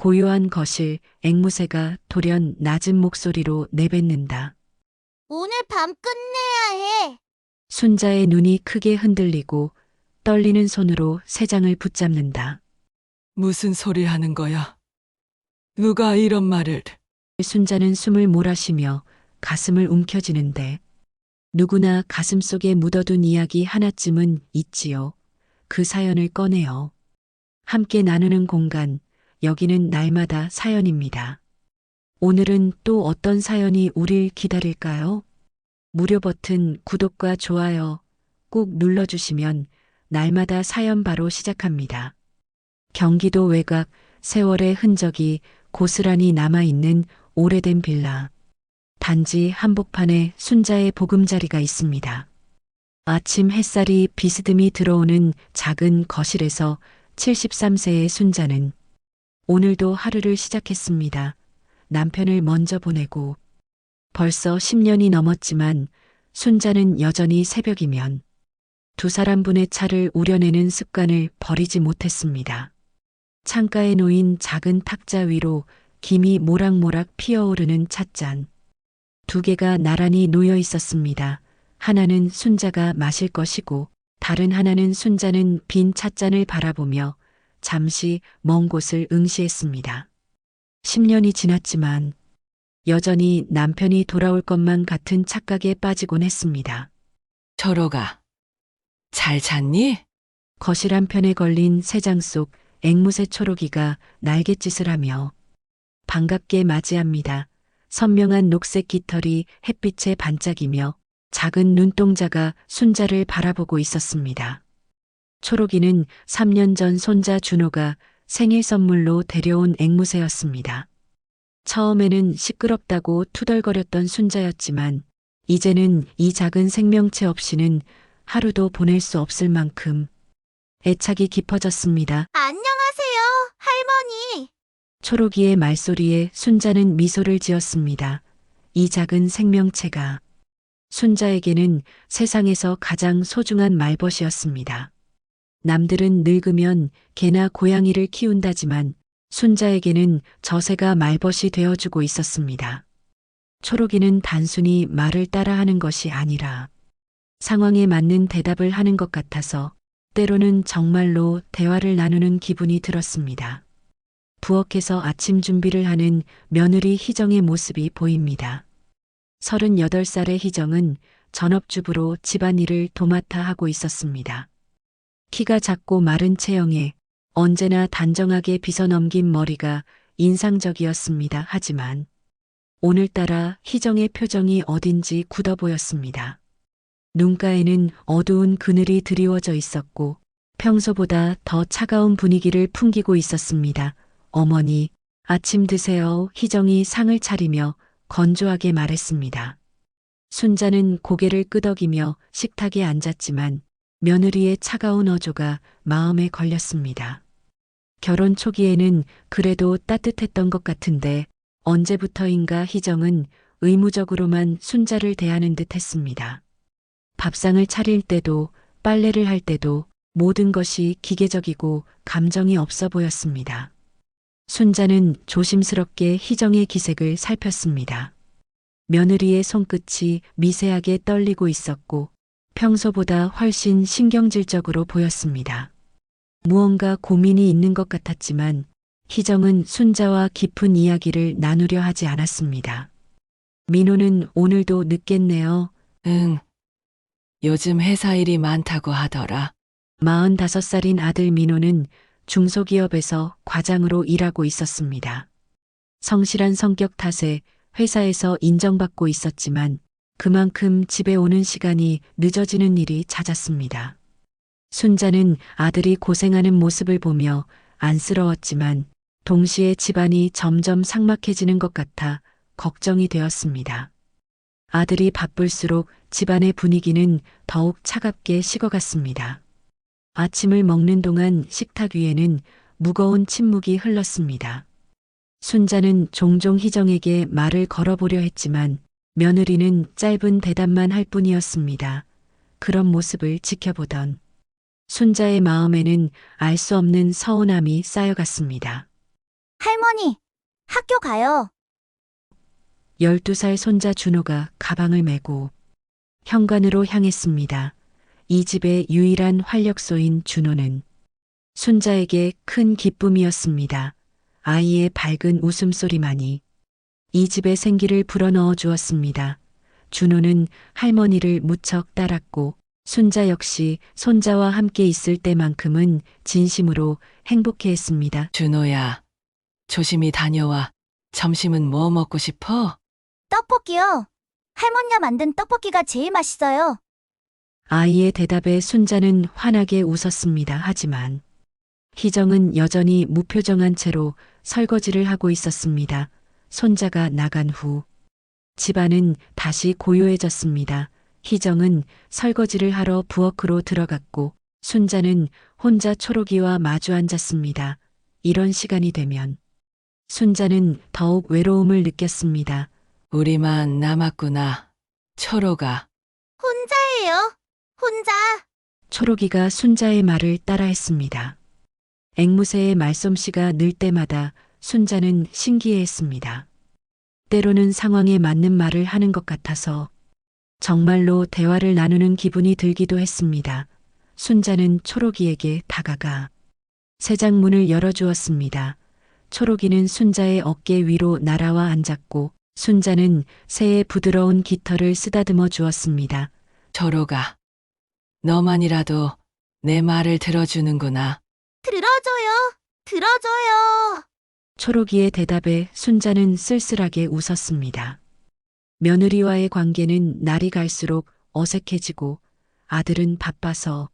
고요한 거실, 앵무새가 돌연 낮은 목소리로 내뱉는다. 오늘 밤 끝내야 해. 순자의 눈이 크게 흔들리고 떨리는 손으로 새 장을 붙잡는다. 무슨 소리 하는 거야? 누가 이런 말을? 순자는 숨을 몰아쉬며 가슴을 움켜쥐는데 누구나 가슴속에 묻어둔 이야기 하나쯤은 있지요. 그 사연을 꺼내요. 함께 나누는 공간, 여기는 날마다 사연입니다. 오늘은 또 어떤 사연이 우릴 기다릴까요? 무료 버튼 구독과 좋아요 꼭 눌러주시면 날마다 사연 바로 시작합니다. 경기도 외곽 세월의 흔적이 고스란히 남아있는 오래된 빌라. 단지 한복판에 순자의 보금자리가 있습니다. 아침 햇살이 비스듬히 들어오는 작은 거실에서 73세의 순자는 오늘도 하루를 시작했습니다. 남편을 먼저 보내고 벌써 10년이 넘었지만 순자는 여전히 새벽이면 두 사람분의 차를 우려내는 습관을 버리지 못했습니다. 창가에 놓인 작은 탁자 위로 김이 모락모락 피어오르는 찻잔. 두 개가 나란히 놓여 있었습니다. 하나는 순자가 마실 것이고 다른 하나는 순자는 빈 찻잔을 바라보며 잠시 먼 곳을 응시했습니다. 10년이 지났지만 여전히 남편이 돌아올 것만 같은 착각에 빠지곤 했습니다. 철호가, 잘 잤니? 거실 한편에 걸린 새장 속 앵무새 초록이가 날갯짓을 하며 반갑게 맞이합니다. 선명한 녹색 깃털이 햇빛에 반짝이며 작은 눈동자가 순자를 바라보고 있었습니다. 초록이는 3년 전 손자 준호가 생일 선물로 데려온 앵무새였습니다. 처음에는 시끄럽다고 투덜거렸던 순자였지만 이제는 이 작은 생명체 없이는 하루도 보낼 수 없을 만큼 애착이 깊어졌습니다. 안녕하세요, 할머니. 초록이의 말소리에 순자는 미소를 지었습니다. 이 작은 생명체가 순자에게는 세상에서 가장 소중한 말벗이었습니다. 남들은 늙으면 개나 고양이를 키운다지만 순자에게는 저새가 말벗이 되어주고 있었습니다. 초록이는 단순히 말을 따라하는 것이 아니라 상황에 맞는 대답을 하는 것 같아서 때로는 정말로 대화를 나누는 기분이 들었습니다. 부엌에서 아침 준비를 하는 며느리 희정의 모습이 보입니다. 38살의 희정은 전업주부로 집안일을 도맡아 하고 있었습니다. 키가 작고 마른 체형에 언제나 단정하게 빗어넘긴 머리가 인상적이었습니다. 하지만 오늘따라 희정의 표정이 어딘지 굳어 보였습니다. 눈가에는 어두운 그늘이 드리워져 있었고 평소보다 더 차가운 분위기를 풍기고 있었습니다. 어머니, 아침 드세요. 희정이 상을 차리며 건조하게 말했습니다. 순자는 고개를 끄덕이며 식탁에 앉았지만 며느리의 차가운 어조가 마음에 걸렸습니다. 결혼 초기에는 그래도 따뜻했던 것 같은데 언제부터인가 희정은 의무적으로만 순자를 대하는 듯 했습니다. 밥상을 차릴 때도 빨래를 할 때도 모든 것이 기계적이고 감정이 없어 보였습니다. 순자는 조심스럽게 희정의 기색을 살폈습니다. 며느리의 손끝이 미세하게 떨리고 있었고 평소보다 훨씬 신경질적으로 보였습니다. 무언가 고민이 있는 것 같았지만 희정은 순자와 깊은 이야기를 나누려 하지 않았습니다. 민호는 오늘도 늦겠네요. 응. 요즘 회사 일이 많다고 하더라. 45살인 아들 민호는 중소기업에서 과장으로 일하고 있었습니다. 성실한 성격 탓에 회사에서 인정받고 있었지만 그만큼 집에 오는 시간이 늦어지는 일이 잦았습니다. 순자는 아들이 고생하는 모습을 보며 안쓰러웠지만 동시에 집안이 점점 삭막해지는 것 같아 걱정이 되었습니다. 아들이 바쁠수록 집안의 분위기는 더욱 차갑게 식어갔습니다. 아침을 먹는 동안 식탁 위에는 무거운 침묵이 흘렀습니다. 순자는 종종 희정에게 말을 걸어보려 했지만 며느리는 짧은 대답만 할 뿐이었습니다. 그런 모습을 지켜보던 순자의 마음에는 알 수 없는 서운함이 쌓여갔습니다. 할머니, 학교 가요. 12살 손자 준호가 가방을 메고 현관으로 향했습니다. 이 집의 유일한 활력소인 준호는 손자에게 큰 기쁨이었습니다. 아이의 밝은 웃음소리만이 이 집의 생기를 불어넣어 주었습니다. 준호는 할머니를 무척 따랐고 손자 역시 손자와 함께 있을 때만큼은 진심으로 행복해했습니다. 준호야, 조심히 다녀와. 점심은 뭐 먹고 싶어? 떡볶이요. 할머니가 만든 떡볶이가 제일 맛있어요. 아이의 대답에 손자는 환하게 웃었습니다. 하지만 희정은 여전히 무표정한 채로 설거지를 하고 있었습니다. 손자가 나간 후 집안은 다시 고요해졌습니다. 희정은 설거지를 하러 부엌으로 들어갔고 손자는 혼자 초록이와 마주 앉았습니다. 이런 시간이 되면 손자는 더욱 외로움을 느꼈습니다. 우리만 남았구나. 초록아. 혼자예요. 혼자. 초록이가 손자의 말을 따라했습니다. 앵무새의 말솜씨가 늘 때마다 손자는 신기해했습니다. 때로는 상황에 맞는 말을 하는 것 같아서 정말로 대화를 나누는 기분이 들기도 했습니다. 손자는 초록이에게 다가가 새장문을 열어주었습니다. 초록이는 손자의 어깨 위로 날아와 앉았고 손자는 새의 부드러운 깃털을 쓰다듬어 주었습니다. 초록아. 너만이라도 내 말을 들어주는구나. 들어줘요. 들어줘요. 초록이의 대답에 손자는 쓸쓸하게 웃었습니다. 며느리와의 관계는 날이 갈수록 어색해지고 아들은 바빠서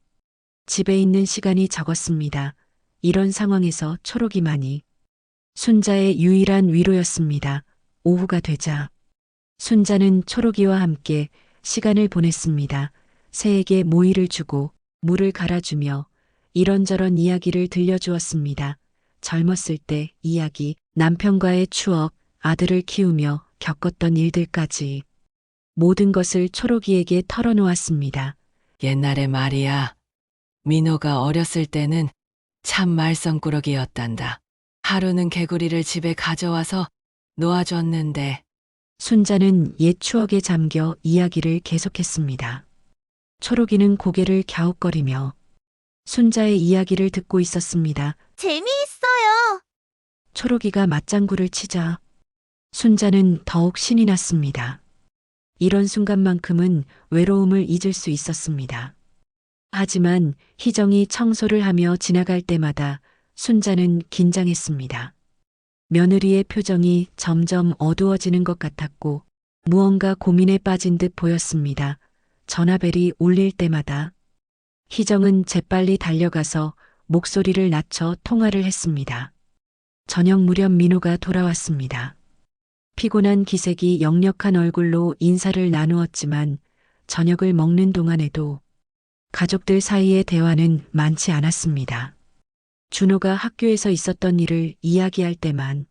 집에 있는 시간이 적었습니다. 이런 상황에서 초록이만이 손자의 유일한 위로였습니다. 오후가 되자 손자는 초록이와 함께 시간을 보냈습니다. 새에게 모이를 주고 물을 갈아주며 이런저런 이야기를 들려주었습니다. 젊었을 때 이야기, 남편과의 추억, 아들을 키우며 겪었던 일들까지 모든 것을 초록이에게 털어놓았습니다. 옛날에 말이야. 민호가 어렸을 때는 참 말썽꾸러기였단다. 하루는 개구리를 집에 가져와서 놓아줬는데 손자는 옛 추억에 잠겨 이야기를 계속했습니다. 초록이는 고개를 갸웃거리며 손자의 이야기를 듣고 있었습니다. 재미있어요. 초록이가 맞장구를 치자 손자는 더욱 신이 났습니다. 이런 순간만큼은 외로움을 잊을 수 있었습니다. 하지만 희정이 청소를 하며 지나갈 때마다 손자는 긴장했습니다. 며느리의 표정이 점점 어두워지는 것 같았고 무언가 고민에 빠진 듯 보였습니다. 전화벨이 울릴 때마다 희정은 재빨리 달려가서 목소리를 낮춰 통화를 했습니다. 저녁 무렵 민호가 돌아왔습니다. 피곤한 기색이 역력한 얼굴로 인사를 나누었지만 저녁을 먹는 동안에도 가족들 사이의 대화는 많지 않았습니다. 준호가 학교에서 있었던 일을 이야기할 때만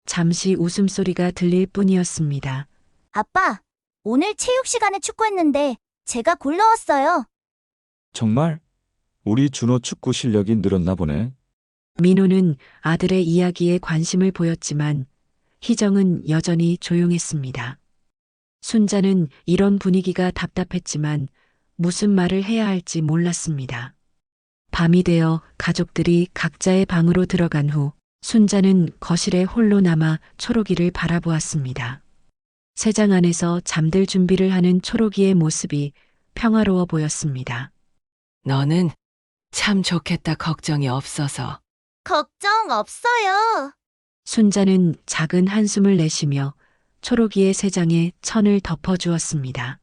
잠시 웃음소리가 들릴 뿐이었습니다. 아빠, 오늘 체육 시간에 축구했는데 제가 골 넣었어요. 정말? 우리 준호 축구 실력이 늘었나 보네. 민호는 아들의 이야기에 관심을 보였지만 희정은 여전히 조용했습니다. 손자는 이런 분위기가 답답했지만 무슨 말을 해야 할지 몰랐습니다. 밤이 되어 가족들이 각자의 방으로 들어간 후 손자는 거실에 홀로 남아 초록이를 바라보았습니다. 새장 안에서 잠들 준비를 하는 초록이의 모습이 평화로워 보였습니다. 너는 참 좋겠다. 걱정이 없어서. 걱정 없어요. 손자는 작은 한숨을 내쉬며 초록이의 새장에 천을 덮어주었습니다.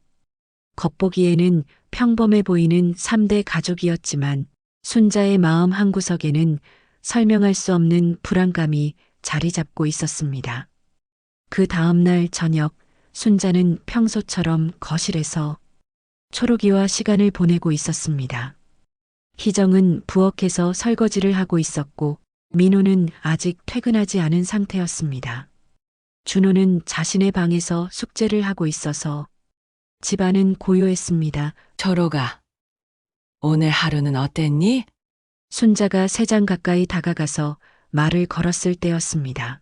겉보기에는 평범해 보이는 3대 가족이었지만 손자의 마음 한구석에는 설명할 수 없는 불안감이 자리 잡고 있었습니다. 그 다음 날 저녁, 손자는 평소처럼 거실에서 초록이와 시간을 보내고 있었습니다. 희정은 부엌에서 설거지를 하고 있었고 민호는 아직 퇴근하지 않은 상태였습니다. 준호는 자신의 방에서 숙제를 하고 있어서 집안은 고요했습니다. 초록아. 오늘 하루는 어땠니? 손자가 새장 가까이 다가가서 말을 걸었을 때였습니다.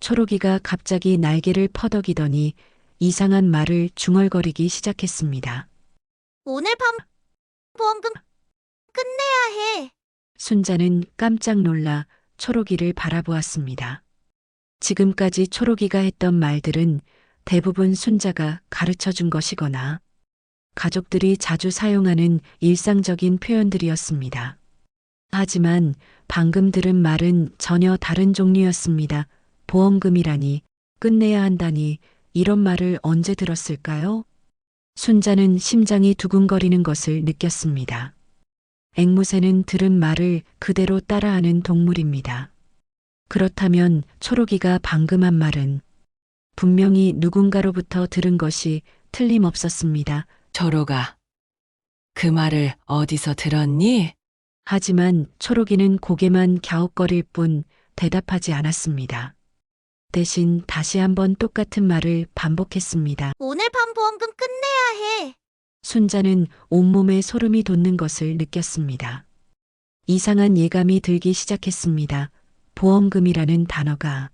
초록이가 갑자기 날개를 퍼덕이더니 이상한 말을 중얼거리기 시작했습니다. 오늘 밤 보험금 끝내야 해. 순자는 깜짝 놀라 초록이를 바라보았습니다. 지금까지 초록이가 했던 말들은 대부분 순자가 가르쳐 준 것이거나 가족들이 자주 사용하는 일상적인 표현들이었습니다. 하지만 방금 들은 말은 전혀 다른 종류였습니다. 보험금이라니, 끝내야 한다니, 이런 말을 언제 들었을까요? 순자는 심장이 두근거리는 것을 느꼈습니다. 앵무새는 들은 말을 그대로 따라하는 동물입니다. 그렇다면 초록이가 방금 한 말은 분명히 누군가로부터 들은 것이 틀림없었습니다. 초록아, 그 말을 어디서 들었니? 하지만 초록이는 고개만 갸웃거릴 뿐 대답하지 않았습니다. 대신 다시 한번 똑같은 말을 반복했습니다. 오늘 밤 보험금 끝내야 해. 순자는 온몸에 소름이 돋는 것을 느꼈습니다. 이상한 예감이 들기 시작했습니다. 보험금이라는 단어가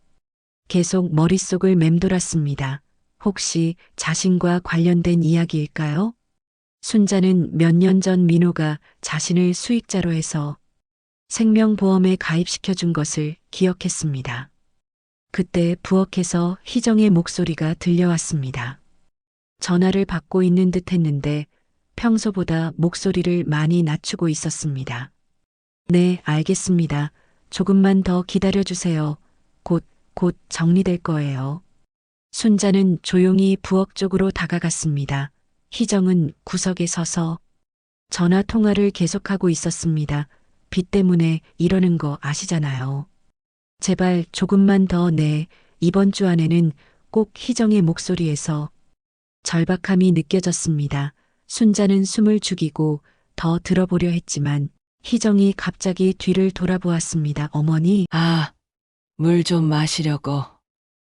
계속 머릿속을 맴돌았습니다. 혹시 자신과 관련된 이야기일까요? 순자는 몇 년 전 민호가 자신을 수익자로 해서 생명보험에 가입시켜준 것을 기억했습니다. 그때 부엌에서 희정의 목소리가 들려왔습니다. 전화를 받고 있는 듯 했는데 평소보다 목소리를 많이 낮추고 있었습니다. 네, 알겠습니다. 조금만 더 기다려주세요. 곧 정리될 거예요. 순자는 조용히 부엌 쪽으로 다가갔습니다. 희정은 구석에 서서 전화 통화를 계속하고 있었습니다. 빚 때문에 이러는 거 아시잖아요. 제발 조금만 더 이번 주 안에는 꼭. 희정의 목소리에서 절박함이 느껴졌습니다. 순자는 숨을 죽이고 더 들어보려 했지만 희정이 갑자기 뒤를 돌아보았습니다. 어머니. 물 좀 마시려고.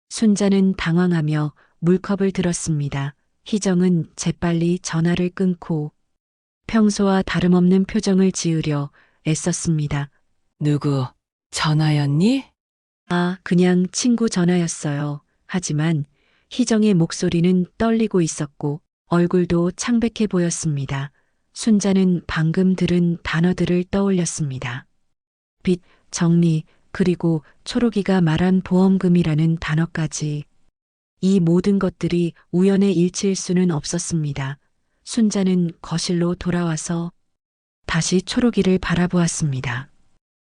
순자는 당황하며 물컵을 들었습니다. 희정은 재빨리 전화를 끊고 평소와 다름없는 표정을 지으려 애썼습니다. 누구 전화였니? 그냥 친구 전화였어요. 하지만 희정의 목소리는 떨리고 있었고 얼굴도 창백해 보였습니다. 순자는 방금 들은 단어들을 떠올렸습니다. 빚, 정리, 그리고 초록이가 말한 보험금이라는 단어까지. 이 모든 것들이 우연의 일치일 수는 없었습니다. 순자는 거실로 돌아와서 다시 초록이를 바라보았습니다.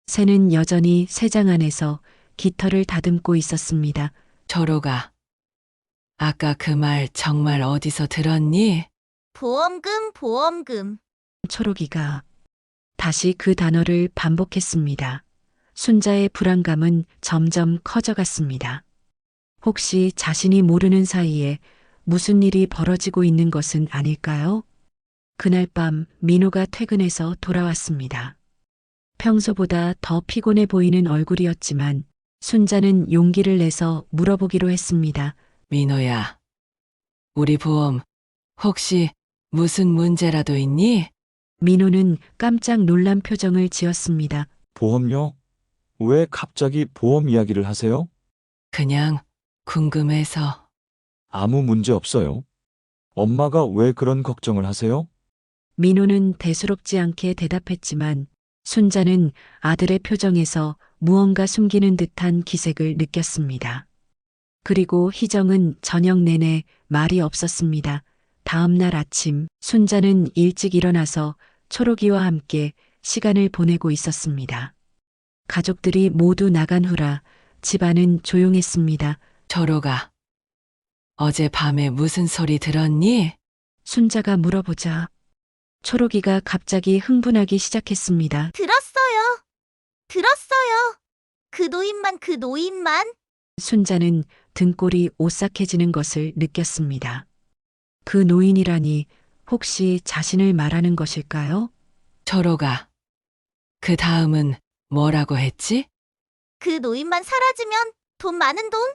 새는 여전히 새장 안에서 깃털을 다듬고 있었습니다. 초록아, 아까 그 말 정말 어디서 들었니? 보험금. 초록이가 다시 그 단어를 반복했습니다. 순자의 불안감은 점점 커져갔습니다. 혹시 자신이 모르는 사이에 무슨 일이 벌어지고 있는 것은 아닐까요? 그날 밤 민호가 퇴근해서 돌아왔습니다. 평소보다 더 피곤해 보이는 얼굴이었지만 순자는 용기를 내서 물어보기로 했습니다. 민호야, 우리 보험 혹시 무슨 문제라도 있니? 민호는 깜짝 놀란 표정을 지었습니다. 보험료? 왜 갑자기 보험 이야기를 하세요? 그냥 궁금해서. 아무 문제 없어요. 엄마가 왜 그런 걱정을 하세요? 민호는 대수롭지 않게 대답했지만 순자는 아들의 표정에서 무언가 숨기는 듯한 기색을 느꼈습니다. 그리고 희정은 저녁 내내 말이 없었습니다. 다음 날 아침 순자는 일찍 일어나서 초록이와 함께 시간을 보내고 있었습니다. 가족들이 모두 나간 후라 집안은 조용했습니다. 초록아, 어제 밤에 무슨 소리 들었니? 순자가 물어보자 초록이가 갑자기 흥분하기 시작했습니다. 들었어요. 그 노인만. 순자는 등골이 오싹해지는 것을 느꼈습니다. 그 노인이라니 혹시 자신을 말하는 것일까요? 초록아, 그 다음은 뭐라고 했지? 그 노인만 사라지면 돈 많은 돈?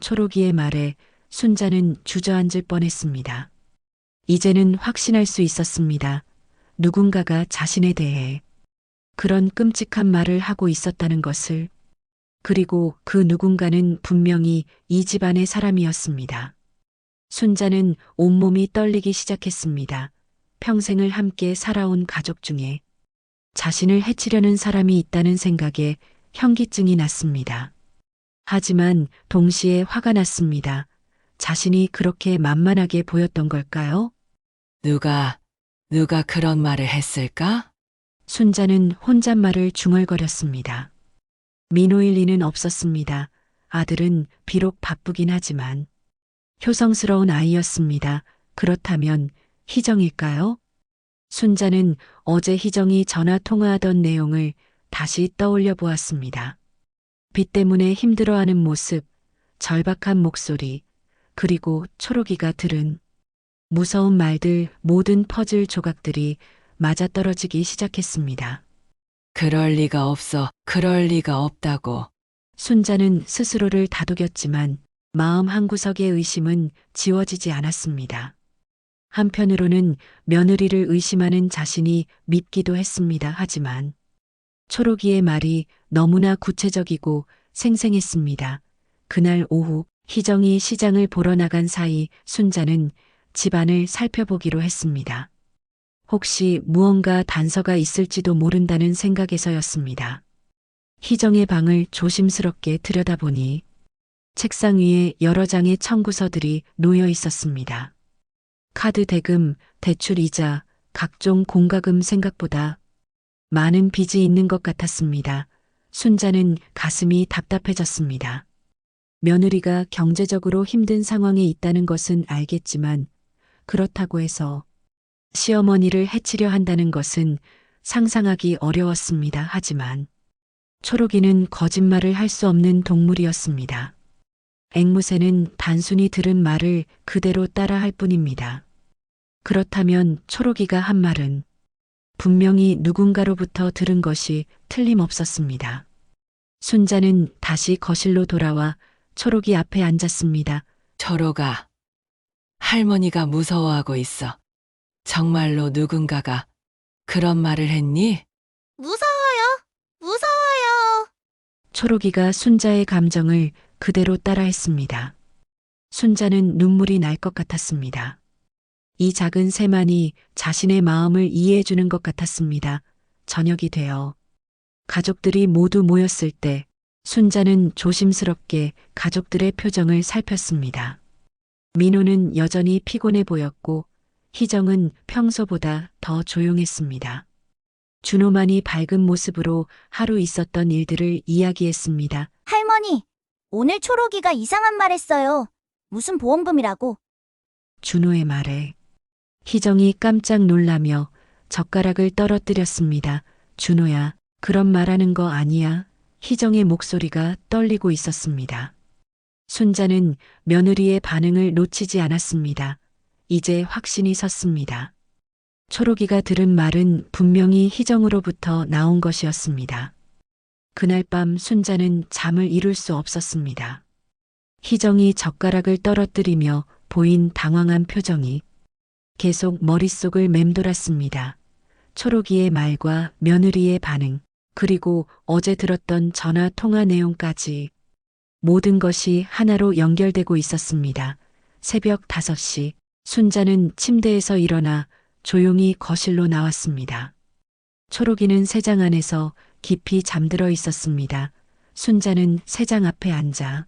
초록이의 말에 순자는 주저앉을 뻔했습니다. 이제는 확신할 수 있었습니다. 누군가가 자신에 대해 그런 끔찍한 말을 하고 있었다는 것을. 그리고 그 누군가는 분명히 이 집안의 사람이었습니다. 순자는 온몸이 떨리기 시작했습니다. 평생을 함께 살아온 가족 중에 자신을 해치려는 사람이 있다는 생각에 현기증이 났습니다. 하지만 동시에 화가 났습니다. 자신이 그렇게 만만하게 보였던 걸까요? 누가 그런 말을 했을까? 순자는 혼잣말을 중얼거렸습니다. 민호일 리는 없었습니다. 아들은 비록 바쁘긴 하지만 효성스러운 아이였습니다. 그렇다면 희정일까요? 순자는 어제 희정이 전화 통화하던 내용을 다시 떠올려 보았습니다. 빚 때문에 힘들어하는 모습, 절박한 목소리, 그리고 초록이가 들은 무서운 말들, 모든 퍼즐 조각들이 맞아떨어지기 시작했습니다. 그럴 리가 없어. 그럴 리가 없다고. 순자는 스스로를 다독였지만 마음 한구석의 의심은 지워지지 않았습니다. 한편으로는 며느리를 의심하는 자신이 밉기도 했습니다. 하지만 초록이의 말이 너무나 구체적이고 생생했습니다. 그날 오후 희정이 시장을 보러 나간 사이 순자는 집안을 살펴보기로 했습니다. 혹시 무언가 단서가 있을지도 모른다는 생각에서였습니다. 희정의 방을 조심스럽게 들여다보니 책상 위에 여러 장의 청구서들이 놓여 있었습니다. 카드 대금, 대출 이자, 각종 공과금 생각보다 많은 빚이 있는 것 같았습니다. 순자는 가슴이 답답해졌습니다. 며느리가 경제적으로 힘든 상황에 있다는 것은 알겠지만 그렇다고 해서 시어머니를 해치려 한다는 것은 상상하기 어려웠습니다. 하지만 초록이는 거짓말을 할 수 없는 동물이었습니다. 앵무새는 단순히 들은 말을 그대로 따라할 뿐입니다. 그렇다면 초록이가 한 말은 분명히 누군가로부터 들은 것이 틀림없었습니다. 순자는 다시 거실로 돌아와 초록이 앞에 앉았습니다. 초록아, 할머니가 무서워하고 있어. 정말로 누군가가 그런 말을 했니? 무서워요. 무서워요. 초록이가 순자의 감정을 그대로 따라했습니다. 순자는 눈물이 날 것 같았습니다. 이 작은 새만이 자신의 마음을 이해해 주는 것 같았습니다. 저녁이 되어 가족들이 모두 모였을 때 순자는 조심스럽게 가족들의 표정을 살폈습니다. 민호는 여전히 피곤해 보였고 희정은 평소보다 더 조용했습니다. 준호만이 밝은 모습으로 하루 있었던 일들을 이야기했습니다. 할머니, 오늘 초록이가 이상한 말 했어요. 무슨 보험금이라고. 준호의 말에 희정이 깜짝 놀라며 젓가락을 떨어뜨렸습니다. 준호야, 그런 말하는 거 아니야. 희정의 목소리가 떨리고 있었습니다. 순자는 며느리의 반응을 놓치지 않았습니다. 이제 확신이 섰습니다. 초록이가 들은 말은 분명히 희정으로부터 나온 것이었습니다. 그날 밤 순자는 잠을 이룰 수 없었습니다. 희정이 젓가락을 떨어뜨리며 보인 당황한 표정이 계속 머릿속을 맴돌았습니다. 초록이의 말과 며느리의 반응, 그리고 어제 들었던 전화 통화 내용까지 모든 것이 하나로 연결되고 있었습니다. 새벽 5시, 순자는 침대에서 일어나 조용히 거실로 나왔습니다. 초록이는 새장 안에서 깊이 잠들어 있었습니다. 순자는 새장 앞에 앉아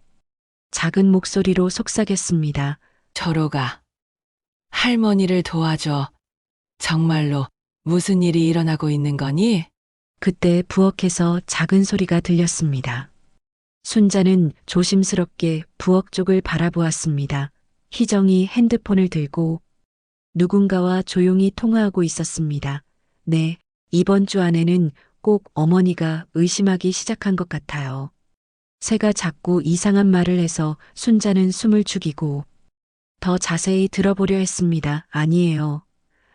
작은 목소리로 속삭였습니다. 초록아, 할머니를 도와줘. 정말로 무슨 일이 일어나고 있는 거니? 그때 부엌에서 작은 소리가 들렸습니다. 순자는 조심스럽게 부엌 쪽을 바라보았습니다. 희정이 핸드폰을 들고 누군가와 조용히 통화하고 있었습니다. 네, 이번 주 안에는 꼭 어머니가 의심하기 시작한 것 같아요. 새가 자꾸 이상한 말을 해서 순자는 숨을 죽이고 더 자세히 들어보려 했습니다. 아니에요.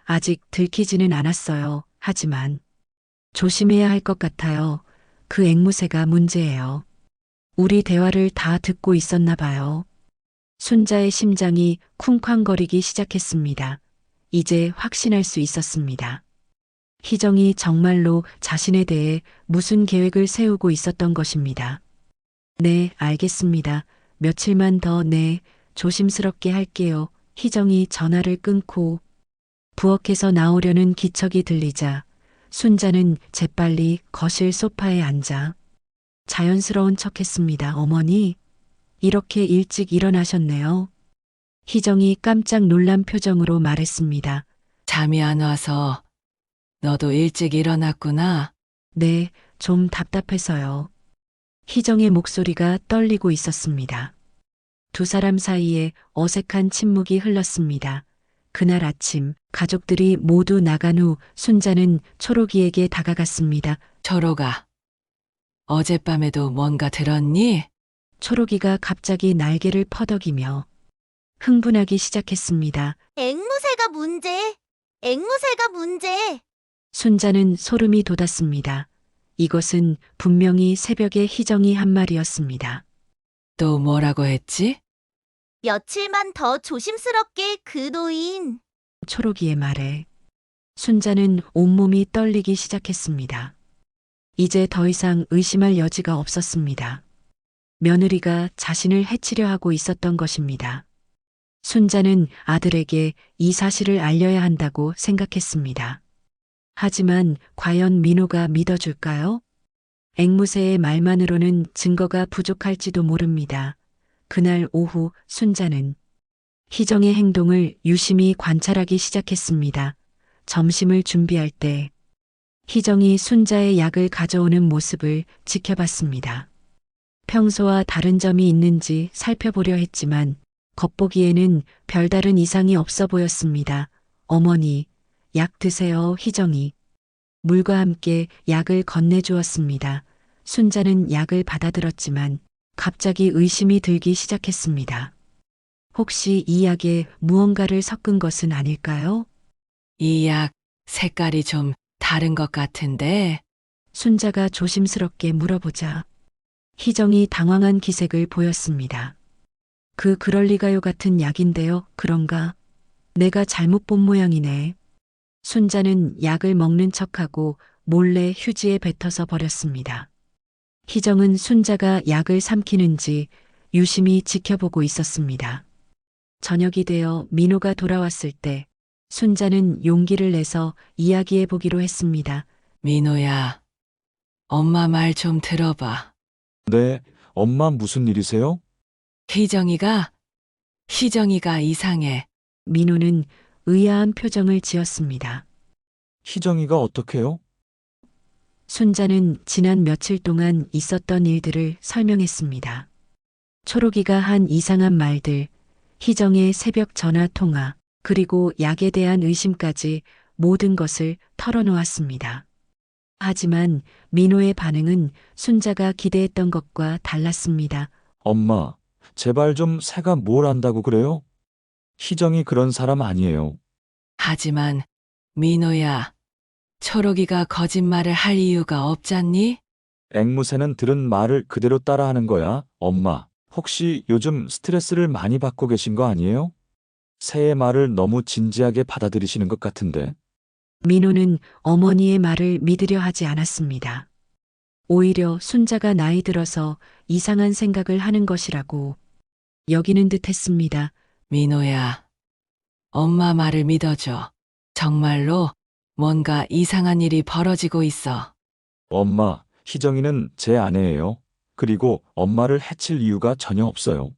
아직 들키지는 않았어요. 하지만 조심해야 할 것 같아요. 그 앵무새가 문제예요. 우리 대화를 다 듣고 있었나 봐요. 순자의 심장이 쿵쾅거리기 시작했습니다. 이제 확신할 수 있었습니다. 희정이 정말로 자신에 대해 무슨 계획을 세우고 있었던 것입니다. 네, 알겠습니다. 며칠만 더 네, 조심스럽게 할게요. 희정이 전화를 끊고 부엌에서 나오려는 기척이 들리자 순자는 재빨리 거실 소파에 앉아 자연스러운 척했습니다. 어머니, 이렇게 일찍 일어나셨네요. 희정이 깜짝 놀란 표정으로 말했습니다. 잠이 안 와서 너도 일찍 일어났구나. 네, 좀 답답해서요. 희정의 목소리가 떨리고 있었습니다. 두 사람 사이에 어색한 침묵이 흘렀습니다. 그날 아침 가족들이 모두 나간 후 순자는 초록이에게 다가갔습니다. 초록아, 어젯밤에도 뭔가 들었니? 초록이가 갑자기 날개를 퍼덕이며 흥분하기 시작했습니다. 앵무새가 문제. 앵무새가 문제. 순자는 소름이 돋았습니다. 이것은 분명히 새벽에 희정이 한 말이었습니다. 또 뭐라고 했지? 며칠만 더 조심스럽게 그 노인. 초록이의 말에 순자는 온몸이 떨리기 시작했습니다. 이제 더 이상 의심할 여지가 없었습니다. 며느리가 자신을 해치려 하고 있었던 것입니다. 순자는 아들에게 이 사실을 알려야 한다고 생각했습니다. 하지만 과연 민호가 믿어줄까요? 앵무새의 말만으로는 증거가 부족할지도 모릅니다. 그날 오후 순자는 희정의 행동을 유심히 관찰하기 시작했습니다. 점심을 준비할 때 희정이 순자의 약을 가져오는 모습을 지켜봤습니다. 평소와 다른 점이 있는지 살펴보려 했지만 겉보기에는 별다른 이상이 없어 보였습니다. 어머니, 약 드세요. 희정이 물과 함께 약을 건네주었습니다. 순자는 약을 받아들었지만 갑자기 의심이 들기 시작했습니다. 혹시 이 약에 무언가를 섞은 것은 아닐까요? 이 약 색깔이 좀 다른 것 같은데. 순자가 조심스럽게 물어보자 희정이 당황한 기색을 보였습니다. 그럴 리가요 같은 약인데요. 그런가? 내가 잘못 본 모양이네. 순자는 약을 먹는 척하고 몰래 휴지에 뱉어서 버렸습니다. 희정은 순자가 약을 삼키는지 유심히 지켜보고 있었습니다. 저녁이 되어 민호가 돌아왔을 때 순자는 용기를 내서 이야기해 보기로 했습니다. 민호야, 엄마 말 좀 들어봐. 네, 엄마 무슨 일이세요? 희정이가 이상해. 민호는 의아한 표정을 지었습니다. 희정이가 어떻게요? 순자는 지난 며칠 동안 있었던 일들을 설명했습니다. 초록이가 한 이상한 말들, 희정의 새벽 전화 통화, 그리고 약에 대한 의심까지 모든 것을 털어놓았습니다. 하지만 민호의 반응은 순자가 기대했던 것과 달랐습니다. 엄마, 제발 좀 새가 뭘 안다고 그래요? 희정이 그런 사람 아니에요. 하지만 민호야, 초록이가 거짓말을 할 이유가 없잖니? 앵무새는 들은 말을 그대로 따라하는 거야. 엄마, 혹시 요즘 스트레스를 많이 받고 계신 거 아니에요? 새의 말을 너무 진지하게 받아들이시는 것 같은데. 민호는 어머니의 말을 믿으려 하지 않았습니다. 오히려 순자가 나이 들어서 이상한 생각을 하는 것이라고 여기는 듯 했습니다. 민호야, 엄마 말을 믿어줘. 정말로 뭔가 이상한 일이 벌어지고 있어. 엄마, 희정이는 제 아내예요. 그리고 엄마를 해칠 이유가 전혀 없어요.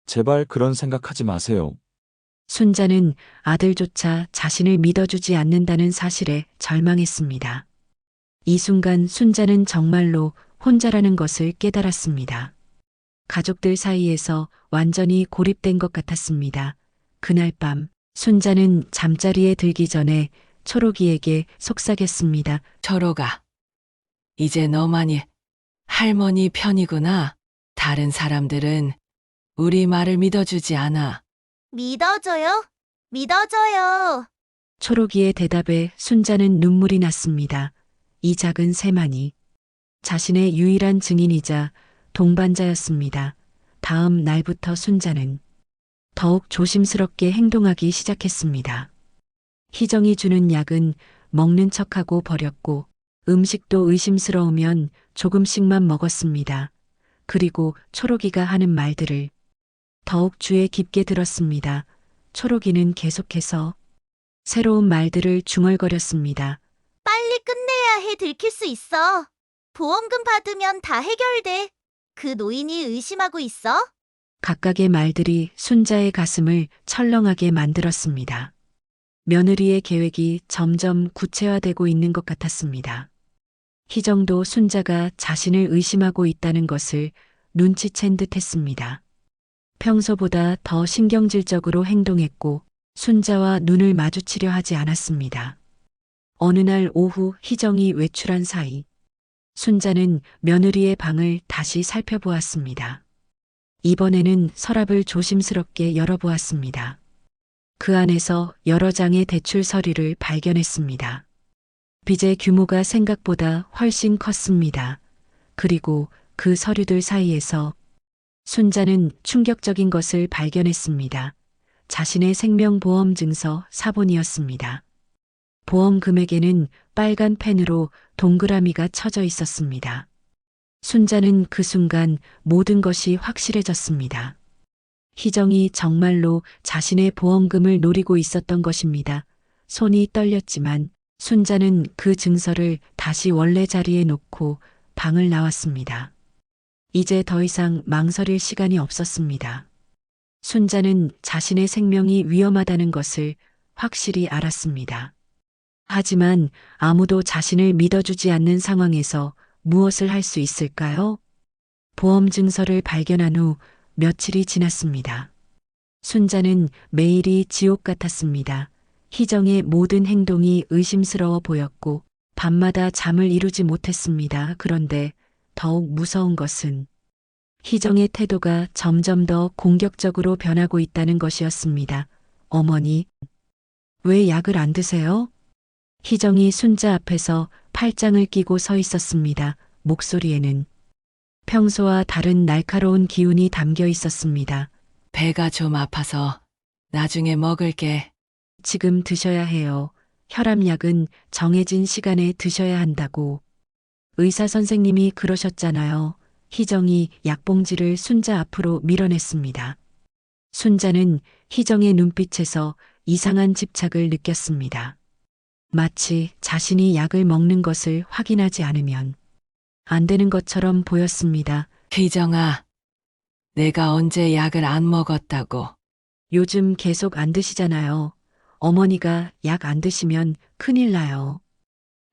제발 그런 생각하지 마세요. 순자는 아들조차 자신을 믿어주지 않는다는 사실에 절망했습니다. 이 순간 순자는 정말로 혼자라는 것을 깨달았습니다. 가족들 사이에서 완전히 고립된 것 같았습니다. 그날 밤 순자는 잠자리에 들기 전에 초록이에게 속삭였습니다. 초록아, 이제 너만이 할머니 편이구나. 다른 사람들은 우리 말을 믿어주지 않아. 믿어줘요. 믿어줘요. 초록이의 대답에 순자는 눈물이 났습니다. 이 작은 새만이 자신의 유일한 증인이자 동반자였습니다. 다음 날부터 순자는 더욱 조심스럽게 행동하기 시작했습니다. 희정이 주는 약은 먹는 척하고 버렸고 음식도 의심스러우면 조금씩만 먹었습니다. 그리고 초록이가 하는 말들을 더욱 주의 깊게 들었습니다. 초록이는 계속해서 새로운 말들을 중얼거렸습니다. 빨리 끝내야 해 들킬 수 있어. 보험금 받으면 다 해결돼. 그 노인이 의심하고 있어? 각각의 말들이 순자의 가슴을 철렁하게 만들었습니다. 며느리의 계획이 점점 구체화되고 있는 것 같았습니다. 희정도 순자가 자신을 의심하고 있다는 것을 눈치챈 듯 했습니다. 평소보다 더 신경질적으로 행동했고 순자와 눈을 마주치려 하지 않았습니다. 어느 날 오후 희정이 외출한 사이 순자는 며느리의 방을 다시 살펴보았습니다. 이번에는 서랍을 조심스럽게 열어보았습니다. 그 안에서 여러 장의 대출 서류를 발견했습니다. 빚의 규모가 생각보다 훨씬 컸습니다. 그리고 그 서류들 사이에서 순자는 충격적인 것을 발견했습니다. 자신의 생명보험증서 사본이었습니다. 보험 금액에는 빨간 펜으로 동그라미가 쳐져 있었습니다. 순자는 그 순간 모든 것이 확실해졌습니다. 희정이 정말로 자신의 보험금을 노리고 있었던 것입니다. 손이 떨렸지만 순자는 그 증서를 다시 원래 자리에 놓고 방을 나왔습니다. 이제 더 이상 망설일 시간이 없었습니다. 순자는 자신의 생명이 위험하다는 것을 확실히 알았습니다. 하지만 아무도 자신을 믿어주지 않는 상황에서 무엇을 할 수 있을까요? 보험 증서를 발견한 후 며칠이 지났습니다. 순자는 매일이 지옥 같았습니다. 희정의 모든 행동이 의심스러워 보였고 밤마다 잠을 이루지 못했습니다. 그런데 더욱 무서운 것은 희정의 태도가 점점 더 공격적으로 변하고 있다는 것이었습니다. 어머니, 왜 약을 안 드세요? 희정이 순자 앞에서 팔짱을 끼고 서 있었습니다. 목소리에는 평소와 다른 날카로운 기운이 담겨 있었습니다. 배가 좀 아파서 나중에 먹을게. 지금 드셔야 해요. 혈압약은 정해진 시간에 드셔야 한다고. 의사 선생님이 그러셨잖아요. 희정이 약봉지를 순자 앞으로 밀어냈습니다. 순자는 희정의 눈빛에서 이상한 집착을 느꼈습니다. 마치 자신이 약을 먹는 것을 확인하지 않으면 안 되는 것처럼 보였습니다. 희정아, 내가 언제 약을 안 먹었다고. 요즘 계속 안 드시잖아요. 어머니가 약 안 드시면 큰일 나요.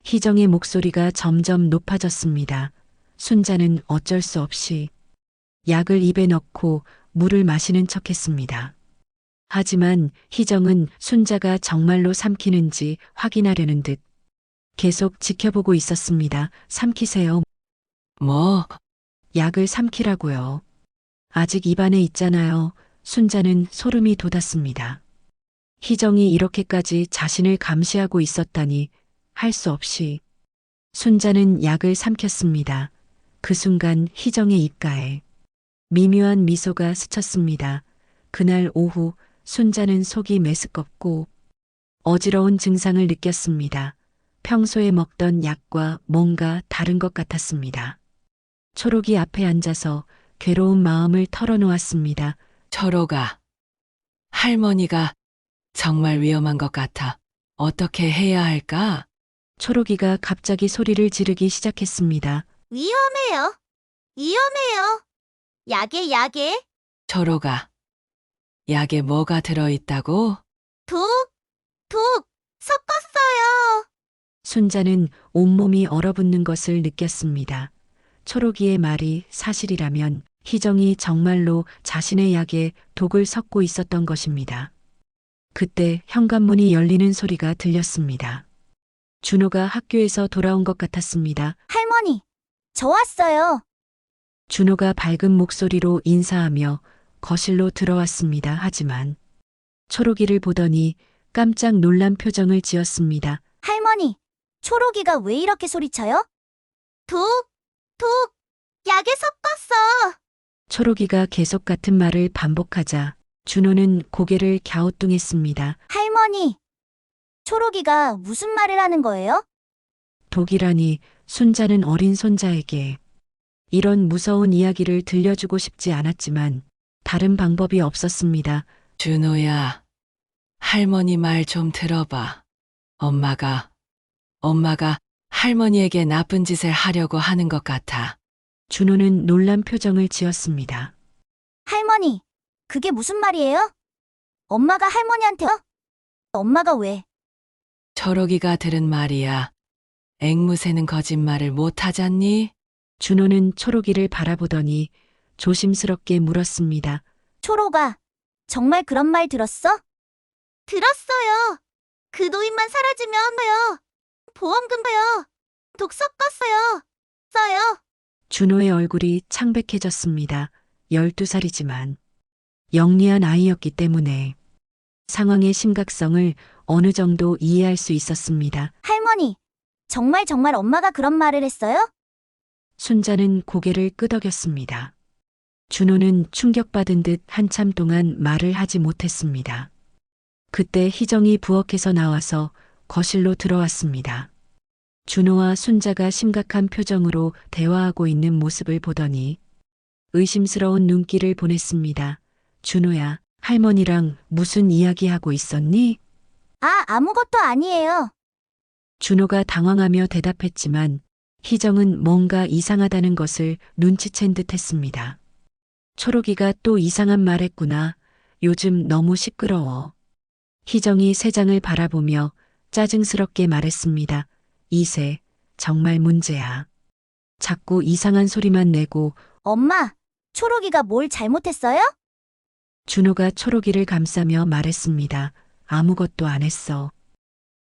희정의 목소리가 점점 높아졌습니다. 순자는 어쩔 수 없이 약을 입에 넣고 물을 마시는 척했습니다. 하지만 희정은 순자가 정말로 삼키는지 확인하려는 듯 계속 지켜보고 있었습니다. 삼키세요. 뭐? 약을 삼키라고요. 아직 입안에 있잖아요. 순자는 소름이 돋았습니다. 희정이 이렇게까지 자신을 감시하고 있었다니 할 수 없이 순자는 약을 삼켰습니다. 그 순간 희정의 입가에 미묘한 미소가 스쳤습니다. 그날 오후 순자는 속이 메스껍고 어지러운 증상을 느꼈습니다. 평소에 먹던 약과 뭔가 다른 것 같았습니다. 초록이 앞에 앉아서 괴로운 마음을 털어놓았습니다. 철호가, 할머니가 정말 위험한 것 같아. 어떻게 해야 할까? 초록이가 갑자기 소리를 지르기 시작했습니다. 위험해요. 위험해요. 약에 철호가, 약에 뭐가 들어있다고? 독 섞었어요. 순자는 온몸이 얼어붙는 것을 느꼈습니다. 초록이의 말이 사실이라면 희정이 정말로 자신의 약에 독을 섞고 있었던 것입니다. 그때 현관문이 열리는 소리가 들렸습니다. 준호가 학교에서 돌아온 것 같았습니다. 할머니, 저 왔어요. 준호가 밝은 목소리로 인사하며 거실로 들어왔습니다. 하지만 초록이를 보더니 깜짝 놀란 표정을 지었습니다. 할머니, 초록이가 왜 이렇게 소리쳐요? 독, 약에 섞었어. 초록이가 계속 같은 말을 반복하자 준호는 고개를 갸우뚱했습니다. 할머니, 초록이가 무슨 말을 하는 거예요? 독이라니 순자는 어린 손자에게 이런 무서운 이야기를 들려주고 싶지 않았지만 다른 방법이 없었습니다. 준호야, 할머니 말 좀 들어봐. 엄마가 할머니에게 나쁜 짓을 하려고 하는 것 같아. 준호는 놀란 표정을 지었습니다. 할머니, 그게 무슨 말이에요? 엄마가 할머니한테요? 엄마가 왜? 초록이가 들은 말이야. 앵무새는 거짓말을 못 하잖니? 준호는 초록이를 바라보더니 조심스럽게 물었습니다. 초로가 정말 그런 말 들었어? 들었어요. 그 노인만 사라지면 요 보험금 봐요. 독 섞었어요. 써요. 준호의 얼굴이 창백해졌습니다. 12살이지만 영리한 아이였기 때문에 상황의 심각성을 어느 정도 이해할 수 있었습니다. 할머니, 정말 엄마가 그런 말을 했어요? 순자는 고개를 끄덕였습니다. 준호는 충격받은 듯 한참 동안 말을 하지 못했습니다. 그때 희정이 부엌에서 나와서 거실로 들어왔습니다. 준호와 순자가 심각한 표정으로 대화하고 있는 모습을 보더니 의심스러운 눈길을 보냈습니다. 준호야, 할머니랑 무슨 이야기하고 있었니? 아무것도 아니에요. 준호가 당황하며 대답했지만 희정은 뭔가 이상하다는 것을 눈치챈 듯 했습니다. 초록이가 또 이상한 말 했구나. 요즘 너무 시끄러워. 희정이 세 장을 바라보며 짜증스럽게 말했습니다. 이세, 정말 문제야. 자꾸 이상한 소리만 내고. 엄마, 초록이가 뭘 잘못했어요? 준호가 초록이를 감싸며 말했습니다. 아무것도 안 했어.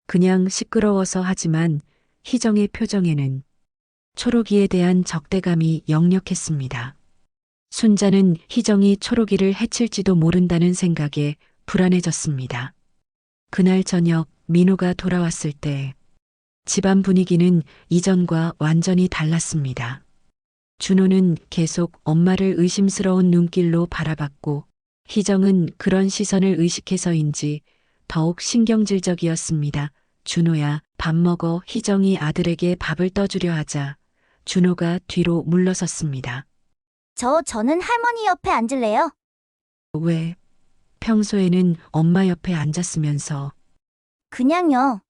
그냥 시끄러워서. 하지만 희정의 표정에는 초록이에 대한 적대감이 역력했습니다. 순자는 희정이 초록이를 해칠지도 모른다는 생각에 불안해졌습니다. 그날 저녁 민호가 돌아왔을 때 집안 분위기는 이전과 완전히 달랐습니다. 준호는 계속 엄마를 의심스러운 눈길로 바라봤고 희정은 그런 시선을 의식해서인지 더욱 신경질적이었습니다. 준호야, 밥 먹어. 희정이 아들에게 밥을 떠주려 하자 준호가 뒤로 물러섰습니다. 저는 할머니 옆에 앉을래요. 왜? 평소에는 엄마 옆에 앉았으면서. 그냥요.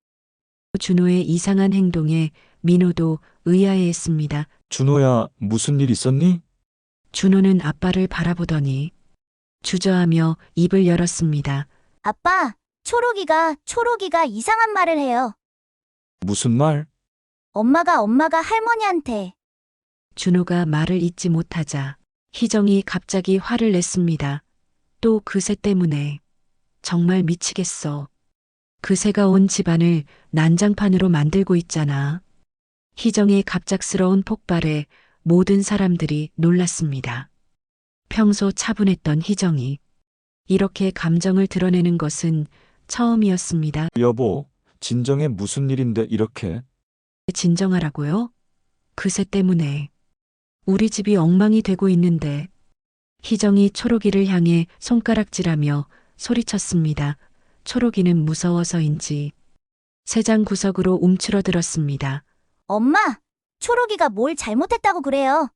준호의 이상한 행동에 민호도 의아해했습니다. 준호야, 무슨 일 있었니? 준호는 아빠를 바라보더니 주저하며 입을 열었습니다. 아빠, 초록이가 이상한 말을 해요. 무슨 말? 엄마가 할머니한테. 준호가 말을 잇지 못하자 희정이 갑자기 화를 냈습니다. 또 그 새 때문에. 정말 미치겠어. 그 새가 온 집안을 난장판으로 만들고 있잖아. 희정의 갑작스러운 폭발에 모든 사람들이 놀랐습니다. 평소 차분했던 희정이 이렇게 감정을 드러내는 것은 처음이었습니다. 여보, 진정에 무슨 일인데 이렇게? 진정하라고요? 그 새 때문에. 우리 집이 엉망이 되고 있는데. 희정이 초록이를 향해 손가락질하며 소리쳤습니다. 초록이는 무서워서인지 세장 구석으로 움츠러들었습니다. 엄마, 초록이가 뭘 잘못했다고 그래요.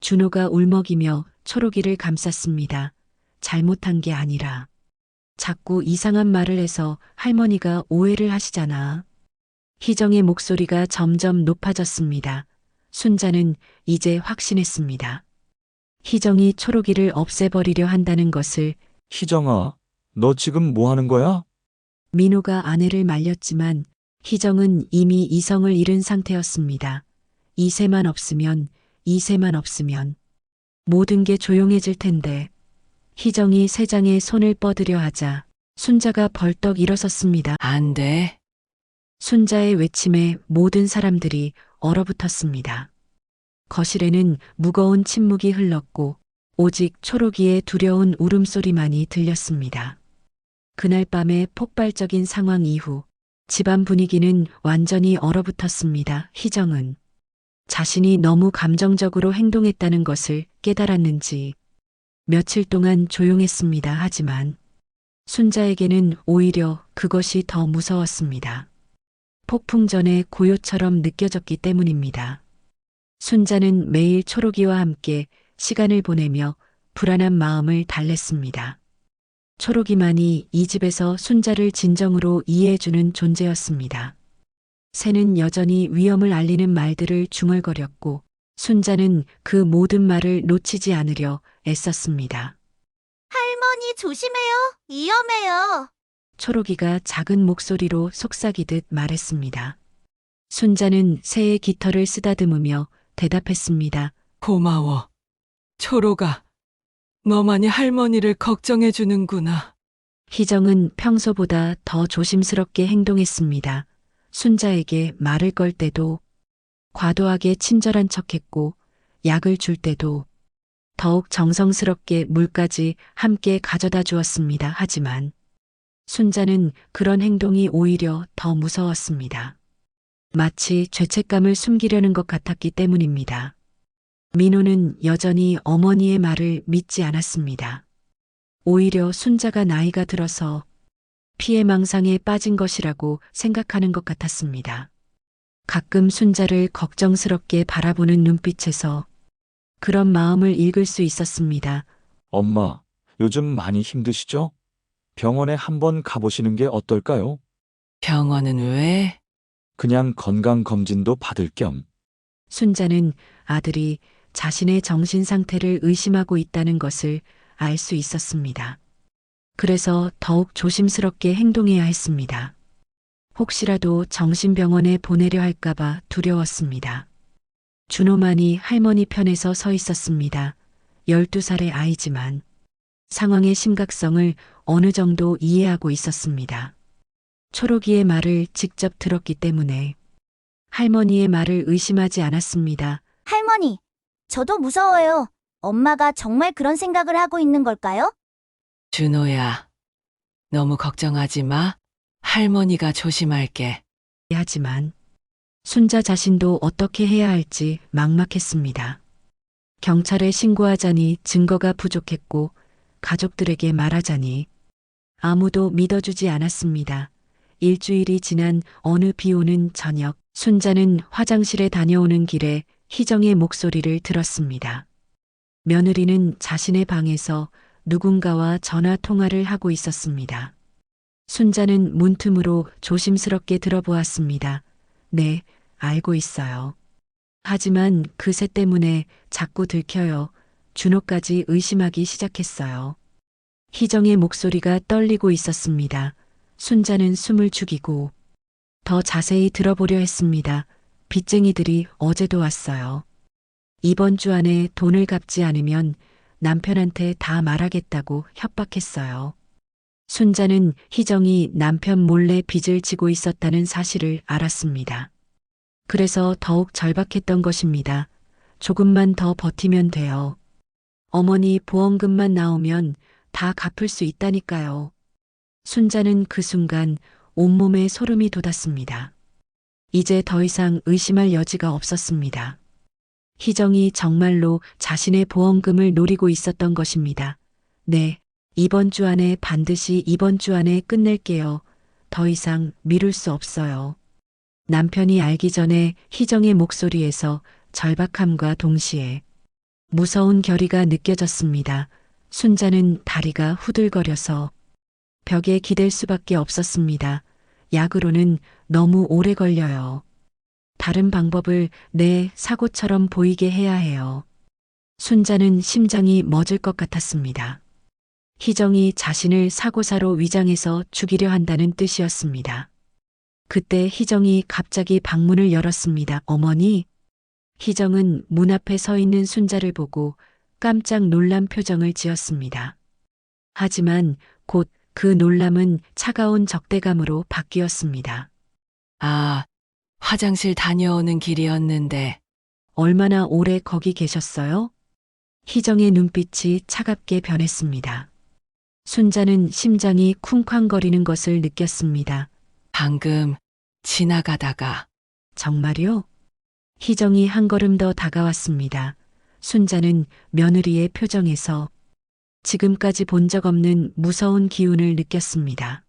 준호가 울먹이며 초록이를 감쌌습니다. 잘못한 게 아니라 자꾸 이상한 말을 해서 할머니가 오해를 하시잖아. 희정의 목소리가 점점 높아졌습니다. 순자는 이제 확신했습니다. 희정이 초록이를 없애버리려 한다는 것을. 희정아, 너 지금 뭐 하는 거야? 민호가 아내를 말렸지만 희정은 이미 이성을 잃은 상태였습니다. 이세만 없으면 모든 게 조용해질 텐데. 희정이 세장에 손을 뻗으려 하자 순자가 벌떡 일어섰습니다. 안 돼. 순자의 외침에 모든 사람들이 얼어붙었습니다. 거실에는 무거운 침묵이 흘렀고 오직 초록이의 두려운 울음소리만이 들렸습니다. 그날 밤의 폭발적인 상황 이후 집안 분위기는 완전히 얼어붙었습니다. 희정은 자신이 너무 감정적으로 행동했다는 것을 깨달았는지 며칠 동안 조용했습니다. 하지만 순자에게는 오히려 그것이 더 무서웠습니다. 폭풍 전의 고요처럼 느껴졌기 때문입니다. 순자는 매일 초록이와 함께 시간을 보내며 불안한 마음을 달랬습니다. 초록이만이 이 집에서 순자를 진정으로 이해해주는 존재였습니다. 새는 여전히 위험을 알리는 말들을 중얼거렸고 순자는 그 모든 말을 놓치지 않으려 애썼습니다. 할머니 조심해요. 위험해요. 초록이가 작은 목소리로 속삭이듯 말했습니다. 순자는 새의 깃털을 쓰다듬으며 대답했습니다. 고마워. 초록아, 너만이 할머니를 걱정해 주는구나. 희정은 평소보다 더 조심스럽게 행동했습니다. 순자에게 말을 걸 때도 과도하게 친절한 척했고 약을 줄 때도 더욱 정성스럽게 물까지 함께 가져다 주었습니다. 하지만 순자는 그런 행동이 오히려 더 무서웠습니다. 마치 죄책감을 숨기려는 것 같았기 때문입니다. 민호는 여전히 어머니의 말을 믿지 않았습니다. 오히려 순자가 나이가 들어서 피해망상에 빠진 것이라고 생각하는 것 같았습니다. 가끔 순자를 걱정스럽게 바라보는 눈빛에서 그런 마음을 읽을 수 있었습니다. 엄마, 요즘 많이 힘드시죠? 병원에 한번 가보시는 게 어떨까요? 병원은 왜? 그냥 건강검진도 받을 겸. 순자는 아들이 자신의 정신 상태를 의심하고 있다는 것을 알 수 있었습니다. 그래서 더욱 조심스럽게 행동해야 했습니다. 혹시라도 정신병원에 보내려 할까봐 두려웠습니다. 준호만이 할머니 편에서 서 있었습니다. 12살의 아이지만 상황의 심각성을 어느 정도 이해하고 있었습니다. 초록이의 말을 직접 들었기 때문에 할머니의 말을 의심하지 않았습니다. 할머니, 저도 무서워요. 엄마가 정말 그런 생각을 하고 있는 걸까요? 준호야, 너무 걱정하지 마. 할머니가 조심할게. 하지만 순자 자신도 어떻게 해야 할지 막막했습니다. 경찰에 신고하자니 증거가 부족했고 가족들에게 말하자니 아무도 믿어주지 않았습니다. 일주일이 지난 어느 비 오는 저녁, 순자는 화장실에 다녀오는 길에 희정의 목소리를 들었습니다. 며느리는 자신의 방에서 누군가와 전화 통화를 하고 있었습니다. 순자는 문틈으로 조심스럽게 들어보았습니다. 네, 알고 있어요. 하지만 그새 때문에 자꾸 들켜요. 준호까지 의심하기 시작했어요. 희정의 목소리가 떨리고 있었습니다. 순자는 숨을 죽이고 더 자세히 들어보려 했습니다. 빚쟁이들이 어제도 왔어요. 이번 주 안에 돈을 갚지 않으면 남편한테 다 말하겠다고 협박했어요. 순자는 희정이 남편 몰래 빚을 지고 있었다는 사실을 알았습니다. 그래서 더욱 절박했던 것입니다. 조금만 더 버티면 돼요. 어머니 보험금만 나오면 다 갚을 수 있다니까요. 순자는 그 순간 온몸에 소름이 돋았습니다. 이제 더 이상 의심할 여지가 없었습니다. 희정이 정말로 자신의 보험금을 노리고 있었던 것입니다. 네, 이번 주 안에 반드시 이번 주 안에 끝낼게요. 더 이상 미룰 수 없어요. 남편이 알기 전에 희정의 목소리에서 절박함과 동시에 무서운 결의가 느껴졌습니다. 순자는 다리가 후들거려서 벽에 기댈 수밖에 없었습니다. 약으로는 너무 오래 걸려요. 다른 방법을 내 사고처럼 보이게 해야 해요. 순자는 심장이 멎을 것 같았습니다. 희정이 자신을 사고사로 위장해서 죽이려 한다는 뜻이었습니다. 그때 희정이 갑자기 방문을 열었습니다. 어머니. 희정은 문 앞에 서 있는 순자를 보고 깜짝 놀란 표정을 지었습니다. 하지만 곧 그 놀람은 차가운 적대감으로 바뀌었습니다. 아, 화장실 다녀오는 길이었는데. 얼마나 오래 거기 계셨어요? 희정의 눈빛이 차갑게 변했습니다. 순자는 심장이 쿵쾅거리는 것을 느꼈습니다. 방금 지나가다가. 정말요? 희정이 한 걸음 더 다가왔습니다. 순자는 며느리의 표정에서 지금까지 본 적 없는 무서운 기운을 느꼈습니다.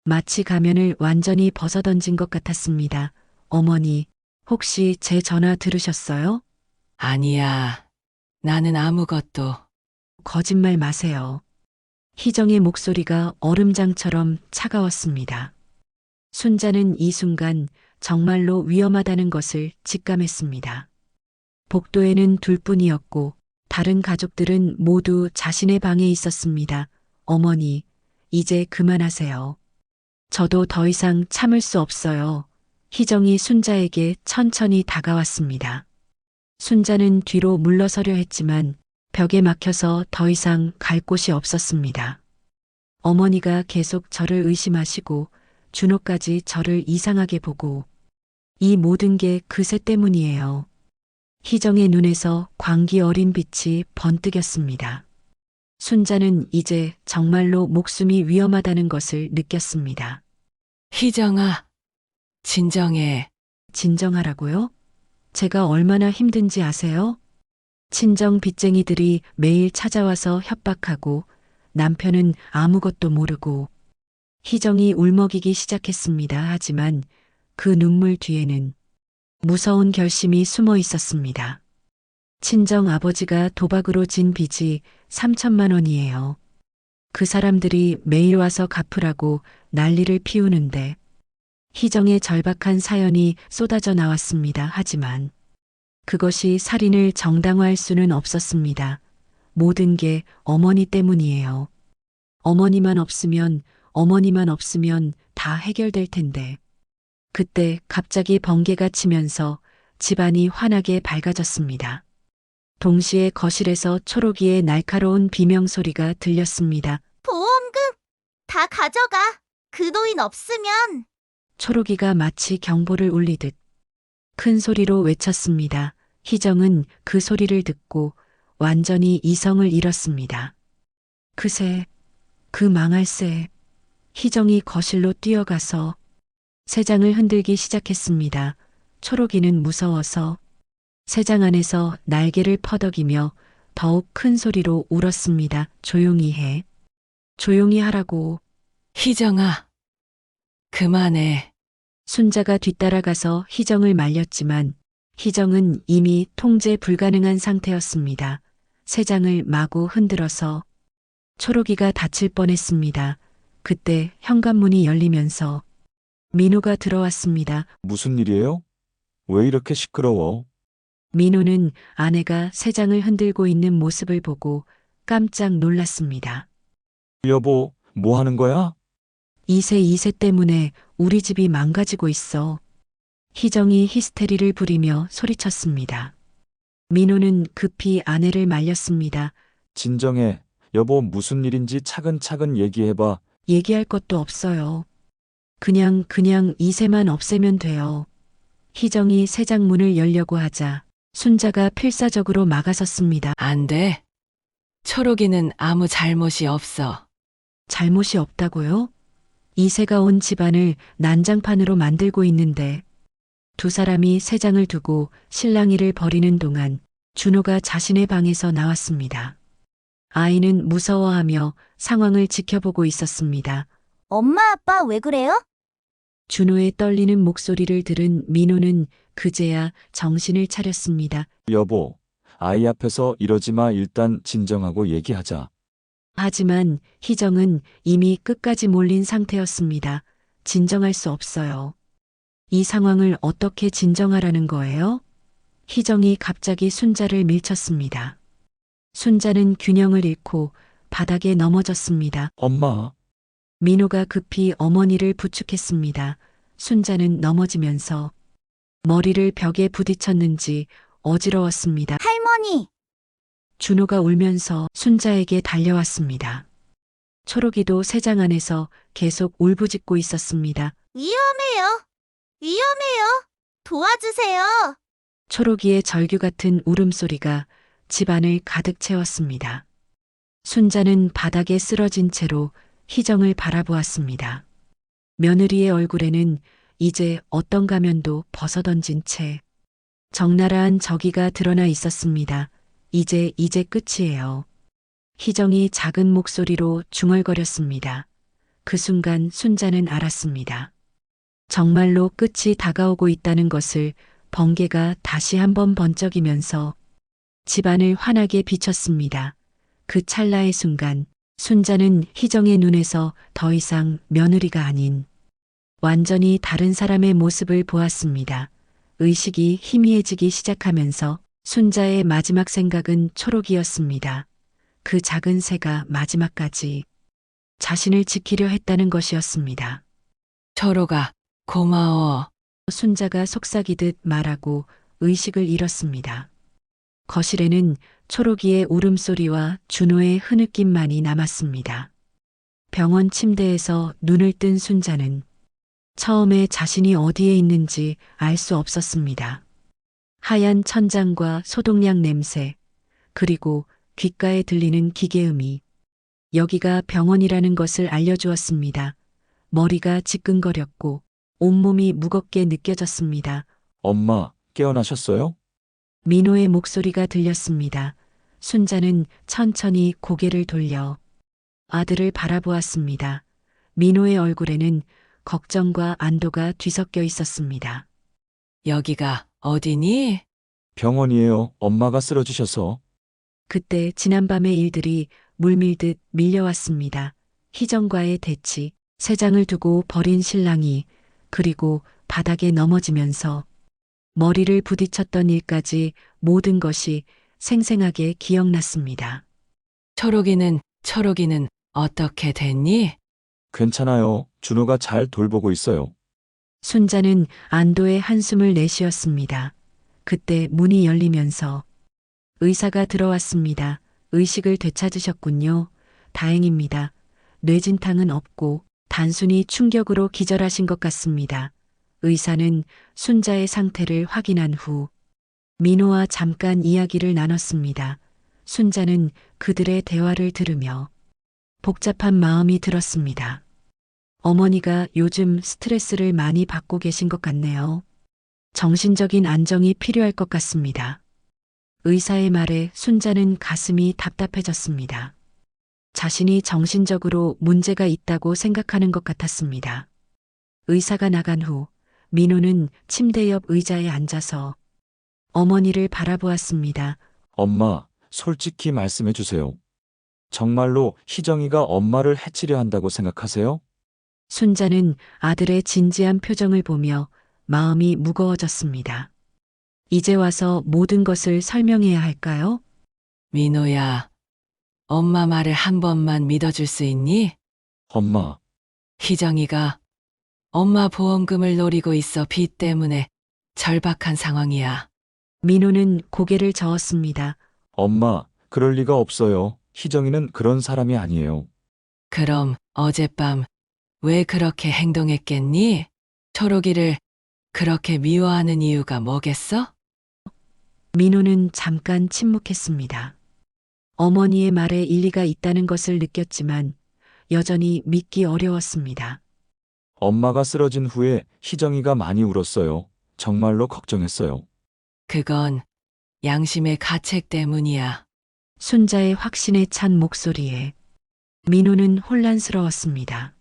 마치 가면을 완전히 벗어던진 것 같았습니다. 어머니, 혹시 제 전화 들으셨어요? 아니야. 나는 아무것도. 거짓말 마세요. 희정의 목소리가 얼음장처럼 차가웠습니다. 순자는 이 순간 정말로 위험하다는 것을 직감했습니다. 복도에는 둘뿐이었고 다른 가족들은 모두 자신의 방에 있었습니다. 어머니, 이제 그만하세요. 저도 더 이상 참을 수 없어요. 희정이 순자에게 천천히 다가왔습니다. 순자는 뒤로 물러서려 했지만 벽에 막혀서 더 이상 갈 곳이 없었습니다. 어머니가 계속 저를 의심하시고 준호까지 저를 이상하게 보고 이 모든 게 그새 때문이에요. 희정의 눈에서 광기 어린 빛이 번뜩였습니다. 순자는 이제 정말로 목숨이 위험하다는 것을 느꼈습니다. 희정아, 진정해. 진정하라고요? 제가 얼마나 힘든지 아세요? 친정 빚쟁이들이 매일 찾아와서 협박하고 남편은 아무것도 모르고 희정이 울먹이기 시작했습니다. 하지만 그 눈물 뒤에는 무서운 결심이 숨어 있었습니다. 친정 아버지가 도박으로 진 빚이 3천만 원이에요. 그 사람들이 매일 와서 갚으라고 난리를 피우는데 희정의 절박한 사연이 쏟아져 나왔습니다. 하지만 그것이 살인을 정당화할 수는 없었습니다. 모든 게 어머니 때문이에요. 어머니만 없으면 다 해결될 텐데. 그때 갑자기 번개가 치면서 집안이 환하게 밝아졌습니다. 동시에 거실에서 초록이의 날카로운 비명 소리가 들렸습니다. 보험금 다 가져가. 그 노인 없으면. 초록이가 마치 경보를 울리듯 큰 소리로 외쳤습니다. 희정은 그 소리를 듣고 완전히 이성을 잃었습니다. 그새, 그 망할 새. 희정이 거실로 뛰어가서 새장을 흔들기 시작했습니다. 초록이는 무서워서 새장 안에서 날개를 퍼덕이며 더욱 큰 소리로 울었습니다. 조용히 해. 조용히 하라고. 희정아, 그만해. 순자가 뒤따라가서 희정을 말렸지만 희정은 이미 통제 불가능한 상태였습니다. 새장을 마구 흔들어서 초록이가 다칠 뻔했습니다. 그때 현관문이 열리면서 민호가 들어왔습니다. 무슨 일이에요? 왜 이렇게 시끄러워? 민호는 아내가 새장을 흔들고 있는 모습을 보고 깜짝 놀랐습니다. 여보, 뭐 하는 거야? 이세 때문에 우리 집이 망가지고 있어. 희정이 히스테리를 부리며 소리쳤습니다. 민호는 급히 아내를 말렸습니다. 진정해. 여보, 무슨 일인지 차근차근 얘기해봐. 얘기할 것도 없어요. 그냥 이세만 없애면 돼요. 희정이 새장문을 열려고 하자 순자가 필사적으로 막아섰습니다. 안 돼. 초록이는 아무 잘못이 없어. 잘못이 없다고요? 이세가 온 집안을 난장판으로 만들고 있는데 두 사람이 새장을 두고 실랑이를 벌이는 동안 준호가 자신의 방에서 나왔습니다. 아이는 무서워하며 상황을 지켜보고 있었습니다. 엄마 아빠 왜 그래요? 준호의 떨리는 목소리를 들은 민호는 그제야 정신을 차렸습니다. 여보, 아이 앞에서 이러지 마. 일단 진정하고 얘기하자. 하지만 희정은 이미 끝까지 몰린 상태였습니다. 진정할 수 없어요. 이 상황을 어떻게 진정하라는 거예요? 희정이 갑자기 순자를 밀쳤습니다. 순자는 균형을 잃고 바닥에 넘어졌습니다. 엄마, 민호가 급히 어머니를 부축했습니다. 순자는 넘어지면서 머리를 벽에 부딪혔는지 어지러웠습니다. 할머니, 준호가 울면서 순자에게 달려왔습니다. 초록이도 새장 안에서 계속 울부짖고 있었습니다. 위험해요. 위험해요. 도와주세요. 초록이의 절규 같은 울음소리가 집안을 가득 채웠습니다. 순자는 바닥에 쓰러진 채로 희정을 바라보았습니다. 며느리의 얼굴에는 이제 어떤 가면도 벗어던진 채 적나라한 저기가 드러나 있었습니다. 이제 끝이에요. 희정이 작은 목소리로 중얼거렸습니다. 그 순간 순자는 알았습니다. 정말로 끝이 다가오고 있다는 것을 번개가 다시 한번 번쩍이면서 집안을 환하게 비췄습니다. 그 찰나의 순간 순자는 희정의 눈에서 더 이상 며느리가 아닌 완전히 다른 사람의 모습을 보았습니다. 의식이 희미해지기 시작하면서 순자의 마지막 생각은 초록이었습니다. 그 작은 새가 마지막까지 자신을 지키려 했다는 것이었습니다. 초록아, 고마워. 순자가 속삭이듯 말하고 의식을 잃었습니다. 거실에는 초록이의 울음소리와 준호의 흐느낌만이 남았습니다. 병원 침대에서 눈을 뜬 순자는 처음에 자신이 어디에 있는지 알 수 없었습니다. 하얀 천장과 소독약 냄새, 그리고 귓가에 들리는 기계음이 여기가 병원이라는 것을 알려주었습니다. 머리가 지끈거렸고 온몸이 무겁게 느껴졌습니다. 엄마, 깨어나셨어요? 민호의 목소리가 들렸습니다. 순자는 천천히 고개를 돌려 아들을 바라보았습니다. 민호의 얼굴에는 걱정과 안도가 뒤섞여 있었습니다. 여기가 어디니? 병원이에요. 엄마가 쓰러지셔서. 그때 지난밤의 일들이 물밀듯 밀려왔습니다. 희정과의 대치, 새 장을 두고 버린 신랑이, 그리고 바닥에 넘어지면서 머리를 부딪혔던 일까지 모든 것이 생생하게 기억났습니다. 초록이는 어떻게 됐니? 괜찮아요. 준호가 잘 돌보고 있어요. 순자는 안도의 한숨을 내쉬었습니다. 그때 문이 열리면서 의사가 들어왔습니다. 의식을 되찾으셨군요. 다행입니다. 뇌진탕은 없고 단순히 충격으로 기절하신 것 같습니다. 의사는 순자의 상태를 확인한 후 민호와 잠깐 이야기를 나눴습니다. 순자는 그들의 대화를 들으며 복잡한 마음이 들었습니다. 어머니가 요즘 스트레스를 많이 받고 계신 것 같네요. 정신적인 안정이 필요할 것 같습니다. 의사의 말에 순자는 가슴이 답답해졌습니다. 자신이 정신적으로 문제가 있다고 생각하는 것 같았습니다. 의사가 나간 후 민호는 침대 옆 의자에 앉아서 어머니를 바라보았습니다. 엄마, 솔직히 말씀해 주세요. 정말로 희정이가 엄마를 해치려 한다고 생각하세요? 순자는 아들의 진지한 표정을 보며 마음이 무거워졌습니다. 이제 와서 모든 것을 설명해야 할까요? 민호야, 엄마 말을 한 번만 믿어줄 수 있니? 엄마, 희정이가 엄마 보험금을 노리고 있어 빚 때문에 절박한 상황이야. 민호는 고개를 저었습니다. 엄마, 그럴 리가 없어요. 희정이는 그런 사람이 아니에요. 그럼 어젯밤 왜 그렇게 행동했겠니? 초록이를 그렇게 미워하는 이유가 뭐겠어? 민호는 잠깐 침묵했습니다. 어머니의 말에 일리가 있다는 것을 느꼈지만 여전히 믿기 어려웠습니다. 엄마가 쓰러진 후에 희정이가 많이 울었어요. 정말로 걱정했어요. 그건 양심의 가책 때문이야. 순자의 확신에 찬 목소리에 민호는 혼란스러웠습니다.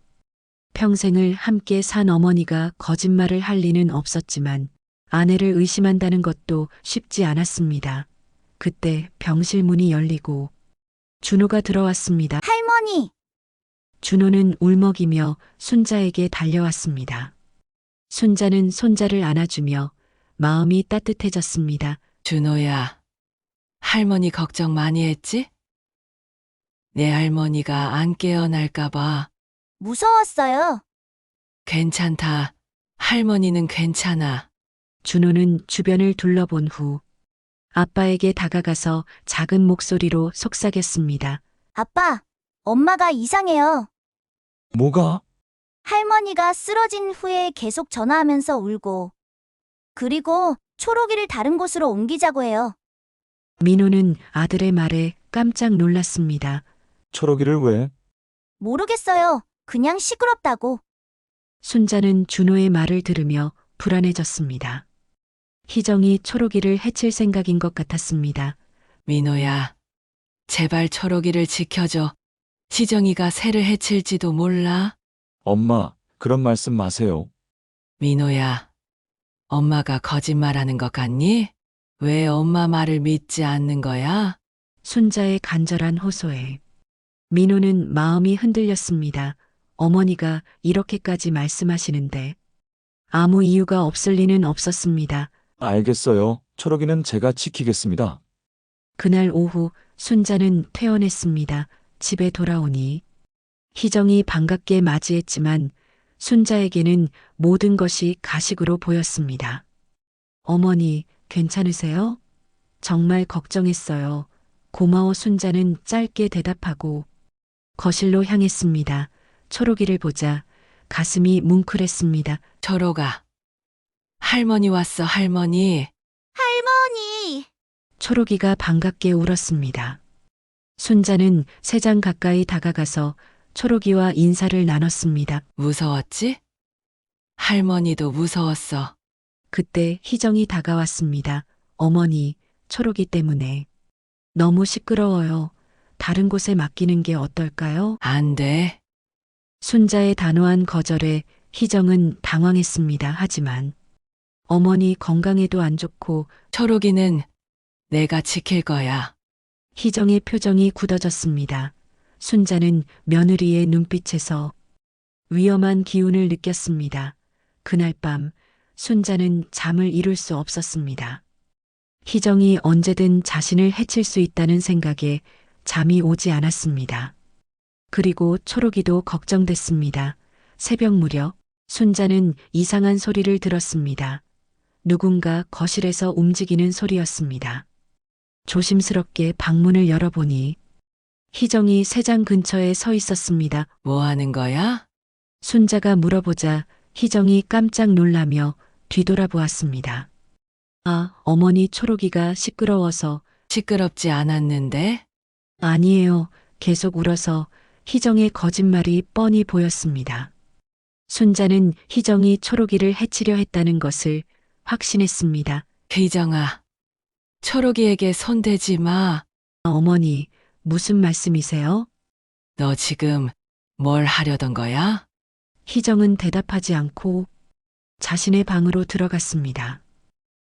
평생을 함께 산 어머니가 거짓말을 할 리는 없었지만 아내를 의심한다는 것도 쉽지 않았습니다. 그때 병실 문이 열리고 준호가 들어왔습니다. 할머니, 준호는 울먹이며 순자에게 달려왔습니다. 순자는 손자를 안아주며 마음이 따뜻해졌습니다. 준호야, 할머니 걱정 많이 했지? 내 할머니가 안 깨어날까봐. 무서웠어요. 괜찮다. 할머니는 괜찮아. 준호는 주변을 둘러본 후 아빠에게 다가가서 작은 목소리로 속삭였습니다. 아빠, 엄마가 이상해요. 뭐가? 할머니가 쓰러진 후에 계속 전화하면서 울고, 그리고 초록이를 다른 곳으로 옮기자고 해요. 민호는 아들의 말에 깜짝 놀랐습니다. 초록이를 왜? 모르겠어요. 그냥 시끄럽다고. 순자는 준호의 말을 들으며 불안해졌습니다. 희정이 초록이를 해칠 생각인 것 같았습니다. 민호야, 제발 초록이를 지켜줘. 희정이가 새를 해칠지도 몰라. 엄마, 그런 말씀 마세요. 민호야, 엄마가 거짓말하는 것 같니? 왜 엄마 말을 믿지 않는 거야? 순자의 간절한 호소에 민호는 마음이 흔들렸습니다. 어머니가 이렇게까지 말씀하시는데 아무 이유가 없을 리는 없었습니다. 알겠어요. 초록이는 제가 지키겠습니다. 그날 오후 순자는 퇴원했습니다. 집에 돌아오니 희정이 반갑게 맞이했지만 순자에게는 모든 것이 가식으로 보였습니다. 어머니, 괜찮으세요? 정말 걱정했어요. 고마워. 순자는 짧게 대답하고 거실로 향했습니다. 초록이를 보자 가슴이 뭉클했습니다. 초록아. 할머니 왔어, 할머니. 할머니! 초록이가 반갑게 울었습니다. 순자는 3장 가까이 다가가서 초록이와 인사를 나눴습니다. 무서웠지? 할머니도 무서웠어. 그때 희정이 다가왔습니다. 어머니, 초록이 때문에 너무 시끄러워요. 다른 곳에 맡기는 게 어떨까요? 안 돼. 순자의 단호한 거절에 희정은 당황했습니다. 하지만 어머니 건강에도 안 좋고 초록이는 내가 지킬 거야. 희정의 표정이 굳어졌습니다. 순자는 며느리의 눈빛에서 위험한 기운을 느꼈습니다. 그날 밤 순자는 잠을 이룰 수 없었습니다. 희정이 언제든 자신을 해칠 수 있다는 생각에 잠이 오지 않았습니다. 그리고 초록이도 걱정됐습니다. 새벽 무렵 순자는 이상한 소리를 들었습니다. 누군가 거실에서 움직이는 소리였습니다. 조심스럽게 방문을 열어보니 희정이 3장 근처에 서 있었습니다. 뭐 하는 거야? 순자가 물어보자 희정이 깜짝 놀라며 뒤돌아보았습니다. 아, 어머니. 초록이가 시끄러워서. 시끄럽지 않았는데? 아니에요. 계속 울어서. 희정의 거짓말이 뻔히 보였습니다. 순자는 희정이 초록이를 해치려 했다는 것을 확신했습니다. 희정아. 초록이에게 손대지 마. 어머니, 무슨 말씀이세요? 너 지금 뭘 하려던 거야? 희정은 대답하지 않고 자신의 방으로 들어갔습니다.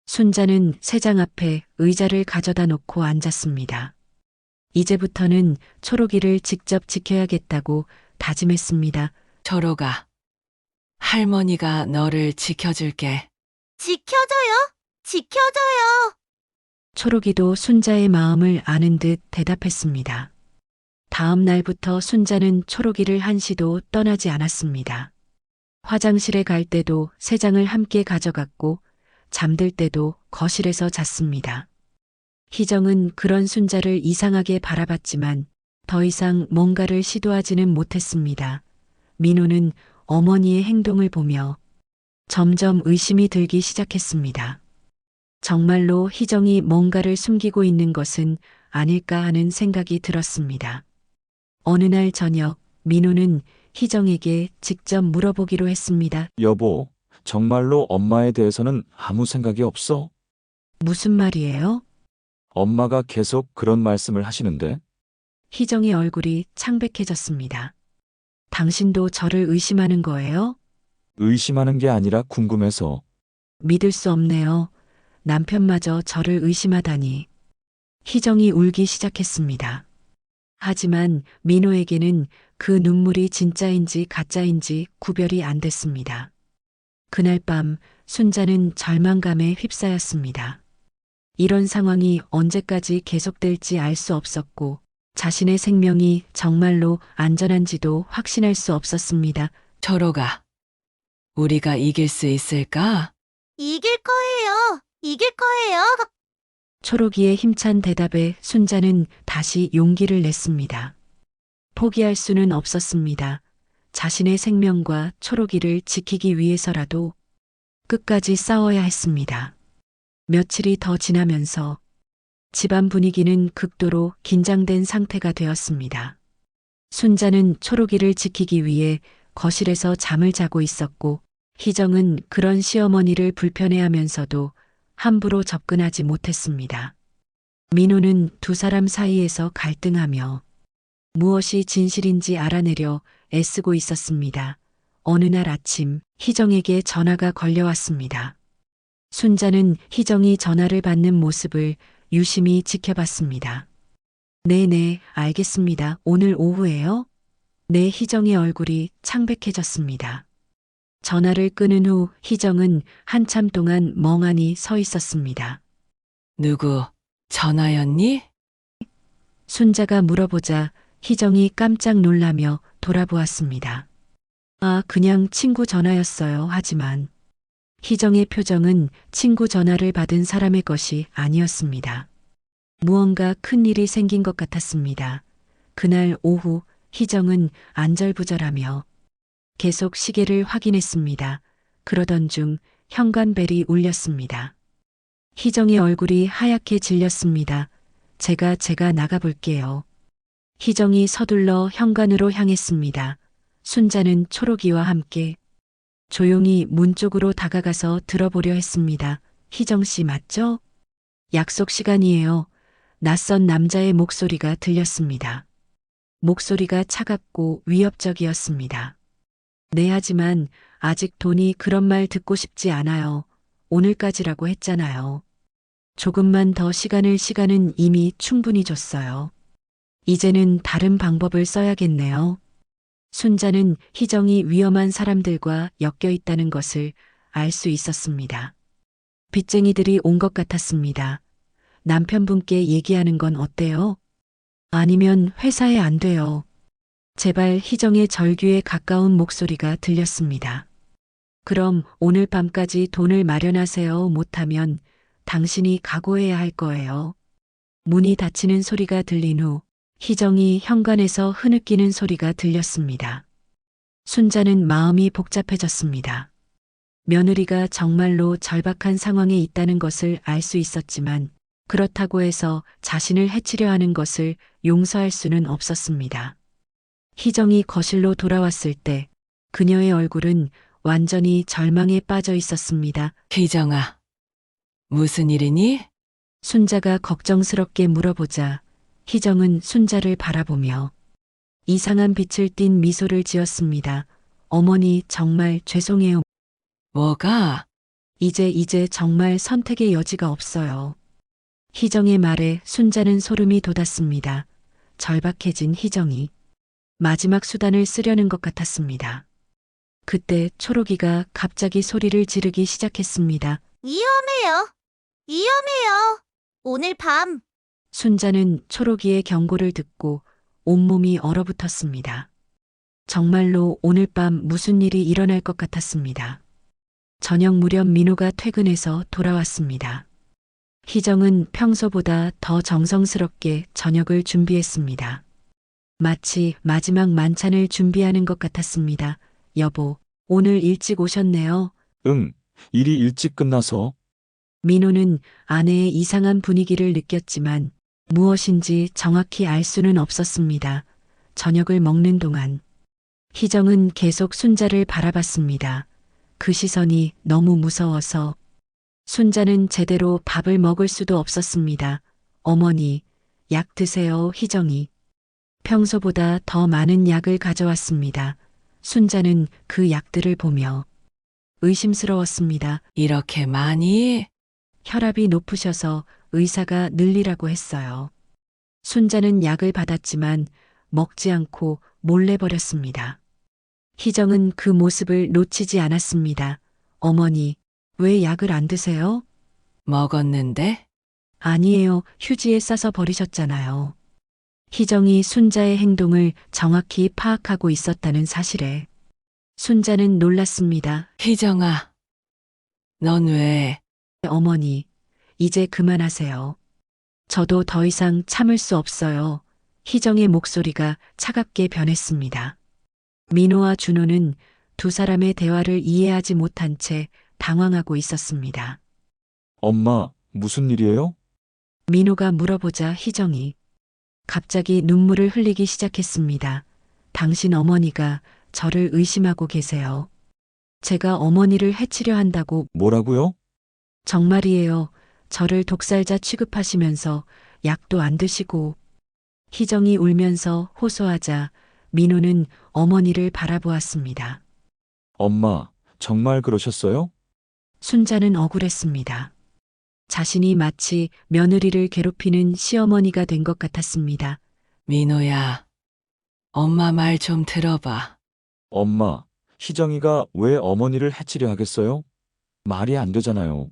순자는 3장 앞에 의자를 가져다 놓고 앉았습니다. 이제부터는 초록이를 직접 지켜야겠다고 다짐했습니다. 초록아. 할머니가 너를 지켜줄게. 지켜줘요! 지켜줘요! 초록이도 순자의 마음을 아는 듯 대답했습니다. 다음 날부터 순자는 초록이를 한시도 떠나지 않았습니다. 화장실에 갈 때도 3장을 함께 가져갔고 잠들 때도 거실에서 잤습니다. 희정은 그런 순자를 이상하게 바라봤지만 더 이상 뭔가를 시도하지는 못했습니다. 민호는 어머니의 행동을 보며 점점 의심이 들기 시작했습니다. 정말로 희정이 뭔가를 숨기고 있는 것은 아닐까 하는 생각이 들었습니다. 어느 날 저녁 민호는 희정에게 직접 물어보기로 했습니다. 여보, 정말로 엄마에 대해서는 아무 생각이 없어? 무슨 말이에요? 엄마가 계속 그런 말씀을 하시는데? 희정의 얼굴이 창백해졌습니다. 당신도 저를 의심하는 거예요? 의심하는 게 아니라 궁금해서. 믿을 수 없네요. 남편마저 저를 의심하다니. 희정이 울기 시작했습니다. 하지만 민호에게는 그 눈물이 진짜인지 가짜인지 구별이 안 됐습니다. 그날 밤 순자는 절망감에 휩싸였습니다. 이런 상황이 언제까지 계속될지 알 수 없었고 자신의 생명이 정말로 안전한지도 확신할 수 없었습니다. 초록아. 우리가 이길 수 있을까? 이길 거예요! 이길 거예요! 초록이의 힘찬 대답에 순자는 다시 용기를 냈습니다. 포기할 수는 없었습니다. 자신의 생명과 초록이를 지키기 위해서라도 끝까지 싸워야 했습니다. 며칠이 더 지나면서 집안 분위기는 극도로 긴장된 상태가 되었습니다. 순자는 초록이를 지키기 위해 거실에서 잠을 자고 있었고 희정은 그런 시어머니를 불편해하면서도 함부로 접근하지 못했습니다. 민호는 두 사람 사이에서 갈등하며 무엇이 진실인지 알아내려 애쓰고 있었습니다. 어느 날 아침 희정에게 전화가 걸려왔습니다. 순자는 희정이 전화를 받는 모습을 유심히 지켜봤습니다. 네네, 알겠습니다. 오늘 오후에요? 네, 희정의 얼굴이 창백해졌습니다. 전화를 끊은 후 희정은 한참 동안 멍하니 서 있었습니다. 누구 전화였니? 순자가 물어보자 희정이 깜짝 놀라며 돌아보았습니다. 아, 그냥 친구 전화였어요. 하지만 희정의 표정은 친구 전화를 받은 사람의 것이 아니었습니다. 무언가 큰 일이 생긴 것 같았습니다. 그날 오후 희정은 안절부절하며 계속 시계를 확인했습니다. 그러던 중 현관벨이 울렸습니다. 희정의 얼굴이 하얗게 질렸습니다. 제가 나가볼게요. 희정이 서둘러 현관으로 향했습니다. 순자는 초록이와 함께 조용히 문 쪽으로 다가가서 들어보려 했습니다. 희정 씨 맞죠? 약속 시간이에요. 낯선 남자의 목소리가 들렸습니다. 목소리가 차갑고 위협적이었습니다. 네, 하지만 아직 돈이 그런 말 듣고 싶지 않아요. 오늘까지라고 했잖아요. 조금만 더 시간은 이미 충분히 줬어요. 이제는 다른 방법을 써야겠네요. 순자는 희정이 위험한 사람들과 엮여 있다는 것을 알 수 있었습니다. 빚쟁이들이 온 것 같았습니다. 남편분께 얘기하는 건 어때요? 아니면 회사에 안 돼요. 제발. 희정의 절규에 가까운 목소리가 들렸습니다. 그럼 오늘 밤까지 돈을 마련하세요. 못하면 당신이 각오해야 할 거예요. 문이 닫히는 소리가 들린 후 희정이 현관에서 흐느끼는 소리가 들렸습니다. 순자는 마음이 복잡해졌습니다. 며느리가 정말로 절박한 상황에 있다는 것을 알 수 있었지만 그렇다고 해서 자신을 해치려 하는 것을 용서할 수는 없었습니다. 희정이 거실로 돌아왔을 때 그녀의 얼굴은 완전히 절망에 빠져 있었습니다. 희정아, 무슨 일이니? 순자가 걱정스럽게 물어보자 희정은 순자를 바라보며 이상한 빛을 띤 미소를 지었습니다. 어머니, 정말 죄송해요. 뭐가? 이제 정말 선택의 여지가 없어요. 희정의 말에 순자는 소름이 돋았습니다. 절박해진 희정이 마지막 수단을 쓰려는 것 같았습니다. 그때 초록이가 갑자기 소리를 지르기 시작했습니다. 위험해요. 위험해요. 오늘 밤. 순자는 초록이의 경고를 듣고 온몸이 얼어붙었습니다. 정말로 오늘 밤 무슨 일이 일어날 것 같았습니다. 저녁 무렵 민호가 퇴근해서 돌아왔습니다. 희정은 평소보다 더 정성스럽게 저녁을 준비했습니다. 마치 마지막 만찬을 준비하는 것 같았습니다. 여보, 오늘 일찍 오셨네요. 응, 일이 일찍 끝나서. 민호는 아내의 이상한 분위기를 느꼈지만 무엇인지 정확히 알 수는 없었습니다. 저녁을 먹는 동안 희정은 계속 순자를 바라봤습니다. 그 시선이 너무 무서워서 순자는 제대로 밥을 먹을 수도 없었습니다. 어머니, 약 드세요. 희정이 평소보다 더 많은 약을 가져왔습니다. 순자는 그 약들을 보며 의심스러웠습니다. 이렇게 많이? 혈압이 높으셔서 의사가 늘리라고 했어요. 순자는 약을 받았지만 먹지 않고 몰래 버렸습니다. 희정은 그 모습을 놓치지 않았습니다. 어머니, 왜 약을 안 드세요? 먹었는데? 아니에요. 휴지에 싸서 버리셨잖아요. 희정이 순자의 행동을 정확히 파악하고 있었다는 사실에 순자는 놀랐습니다. 희정아, 넌 왜? 어머니, 이제 그만하세요. 저도 더 이상 참을 수 없어요. 희정의 목소리가 차갑게 변했습니다. 민호와 준호는 두 사람의 대화를 이해하지 못한 채 당황하고 있었습니다. 엄마, 무슨 일이에요? 민호가 물어보자 희정이 갑자기 눈물을 흘리기 시작했습니다. 당신 어머니가 저를 의심하고 계세요. 제가 어머니를 해치려 한다고. 뭐라고요? 정말이에요. 저를 독살자 취급하시면서 약도 안 드시고. 희정이 울면서 호소하자 민호는 어머니를 바라보았습니다. 엄마, 정말 그러셨어요? 순자는 억울했습니다. 자신이 마치 며느리를 괴롭히는 시어머니가 된 것 같았습니다. 민호야, 엄마 말 좀 들어봐. 엄마, 희정이가 왜 어머니를 해치려 하겠어요? 말이 안 되잖아요.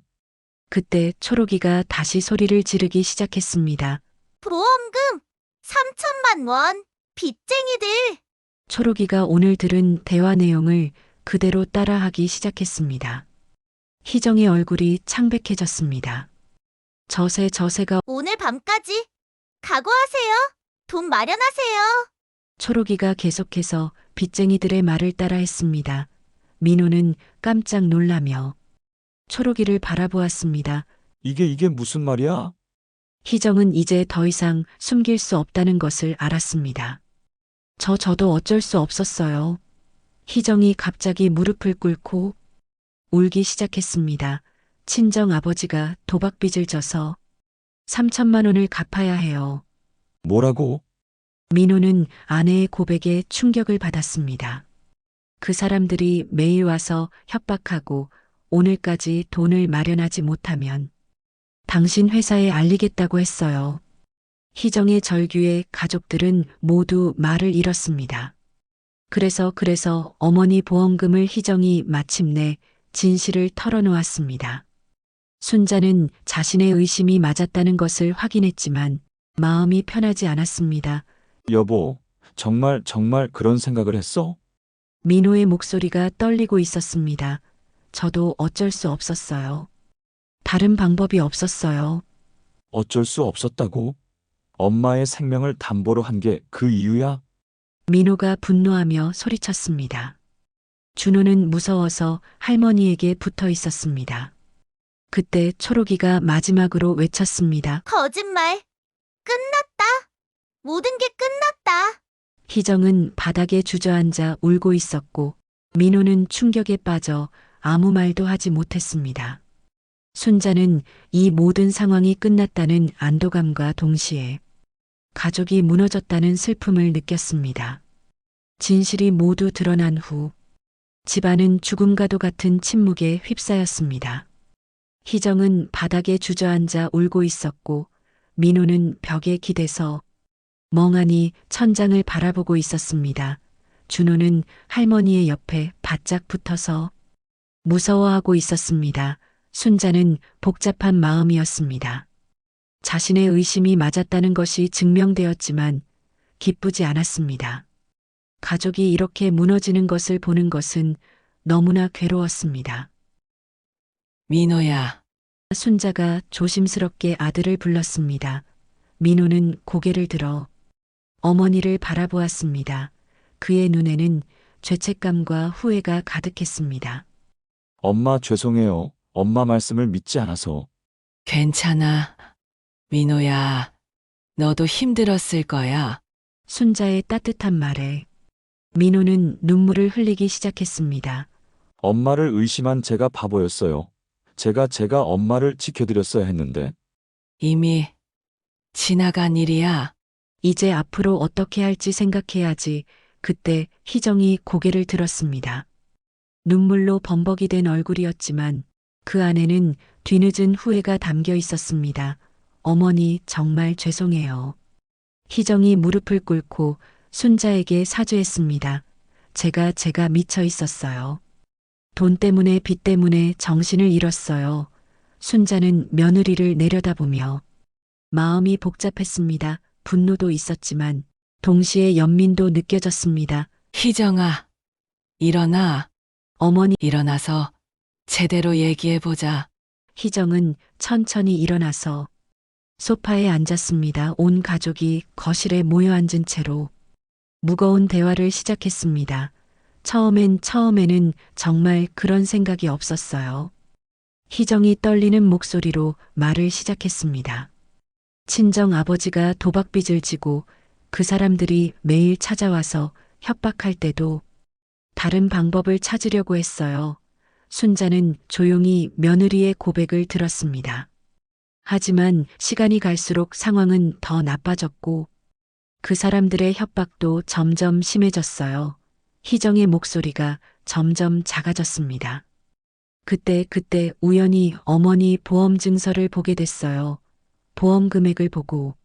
그때 초록이가 다시 소리를 지르기 시작했습니다. 보험금 3천만 원. 빚쟁이들. 초록이가 오늘 들은 대화 내용을 그대로 따라하기 시작했습니다. 희정의 얼굴이 창백해졌습니다. 저세가 오늘 밤까지 각오하세요. 돈 마련하세요. 초록이가 계속해서 빚쟁이들의 말을 따라했습니다. 민호는 깜짝 놀라며 초록이를 바라보았습니다. 이게 무슨 말이야? 희정은 이제 더 이상 숨길 수 없다는 것을 알았습니다. 저도 어쩔 수 없었어요. 희정이 갑자기 무릎을 꿇고 울기 시작했습니다. 친정 아버지가 도박빚을 져서 3천만 원을 갚아야 해요. 뭐라고? 민호는 아내의 고백에 충격을 받았습니다. 그 사람들이 매일 와서 협박하고 오늘까지 돈을 마련하지 못하면 당신 회사에 알리겠다고 했어요. 희정의 절규에 가족들은 모두 말을 잃었습니다. 그래서 어머니 보험금을 희정이 마침내 진실을 털어놓았습니다. 순자는 자신의 의심이 맞았다는 것을 확인했지만 마음이 편하지 않았습니다. 여보, 정말 그런 생각을 했어? 민호의 목소리가 떨리고 있었습니다. 저도 어쩔 수 없었어요. 다른 방법이 없었어요. 어쩔 수 없었다고? 엄마의 생명을 담보로 한 게 그 이유야? 민호가 분노하며 소리쳤습니다. 준호는 무서워서 할머니에게 붙어 있었습니다. 그때 초록이가 마지막으로 외쳤습니다. 거짓말. 끝났다. 모든 게 끝났다. 희정은 바닥에 주저앉아 울고 있었고 민호는 충격에 빠져 아무 말도 하지 못했습니다. 순자는 이 모든 상황이 끝났다는 안도감과 동시에 가족이 무너졌다는 슬픔을 느꼈습니다. 진실이 모두 드러난 후 집안은 죽음과도 같은 침묵에 휩싸였습니다. 희정은 바닥에 주저앉아 울고 있었고 민호는 벽에 기대서 멍하니 천장을 바라보고 있었습니다. 준호는 할머니의 옆에 바짝 붙어서 무서워하고 있었습니다. 순자는 복잡한 마음이었습니다. 자신의 의심이 맞았다는 것이 증명되었지만 기쁘지 않았습니다. 가족이 이렇게 무너지는 것을 보는 것은 너무나 괴로웠습니다. 민호야, 순자가 조심스럽게 아들을 불렀습니다. 민호는 고개를 들어 어머니를 바라보았습니다. 그의 눈에는 죄책감과 후회가 가득했습니다. 엄마 죄송해요. 엄마 말씀을 믿지 않아서. 괜찮아. 민호야, 너도 힘들었을 거야. 순자의 따뜻한 말에 민호는 눈물을 흘리기 시작했습니다. 엄마를 의심한 제가 바보였어요. 제가 엄마를 지켜드렸어야 했는데. 이미 지나간 일이야. 이제 앞으로 어떻게 할지 생각해야지. 그때 희정이 고개를 들었습니다. 눈물로 범벅이 된 얼굴이었지만 그 안에는 뒤늦은 후회가 담겨 있었습니다. 어머니 정말 죄송해요. 희정이 무릎을 꿇고 순자에게 사죄했습니다. 제가 미쳐 있었어요. 돈 때문에 빚 때문에 정신을 잃었어요. 순자는 며느리를 내려다보며 마음이 복잡했습니다. 분노도 있었지만 동시에 연민도 느껴졌습니다. 희정아, 일어나. 어머니 일어나서 제대로 얘기해보자. 희정은 천천히 일어나서 소파에 앉았습니다. 온 가족이 거실에 모여 앉은 채로 무거운 대화를 시작했습니다. 처음에는 정말 그런 생각이 없었어요. 희정이 떨리는 목소리로 말을 시작했습니다. 친정 아버지가 도박빚을 지고 그 사람들이 매일 찾아와서 협박할 때도 다른 방법을 찾으려고 했어요. 순자는 조용히 며느리의 고백을 들었습니다. 하지만 시간이 갈수록 상황은 더 나빠졌고 그 사람들의 협박도 점점 심해졌어요. 희정의 목소리가 점점 작아졌습니다. 그때 우연히 어머니 보험 증서를 보게 됐어요. 보험 금액을 보고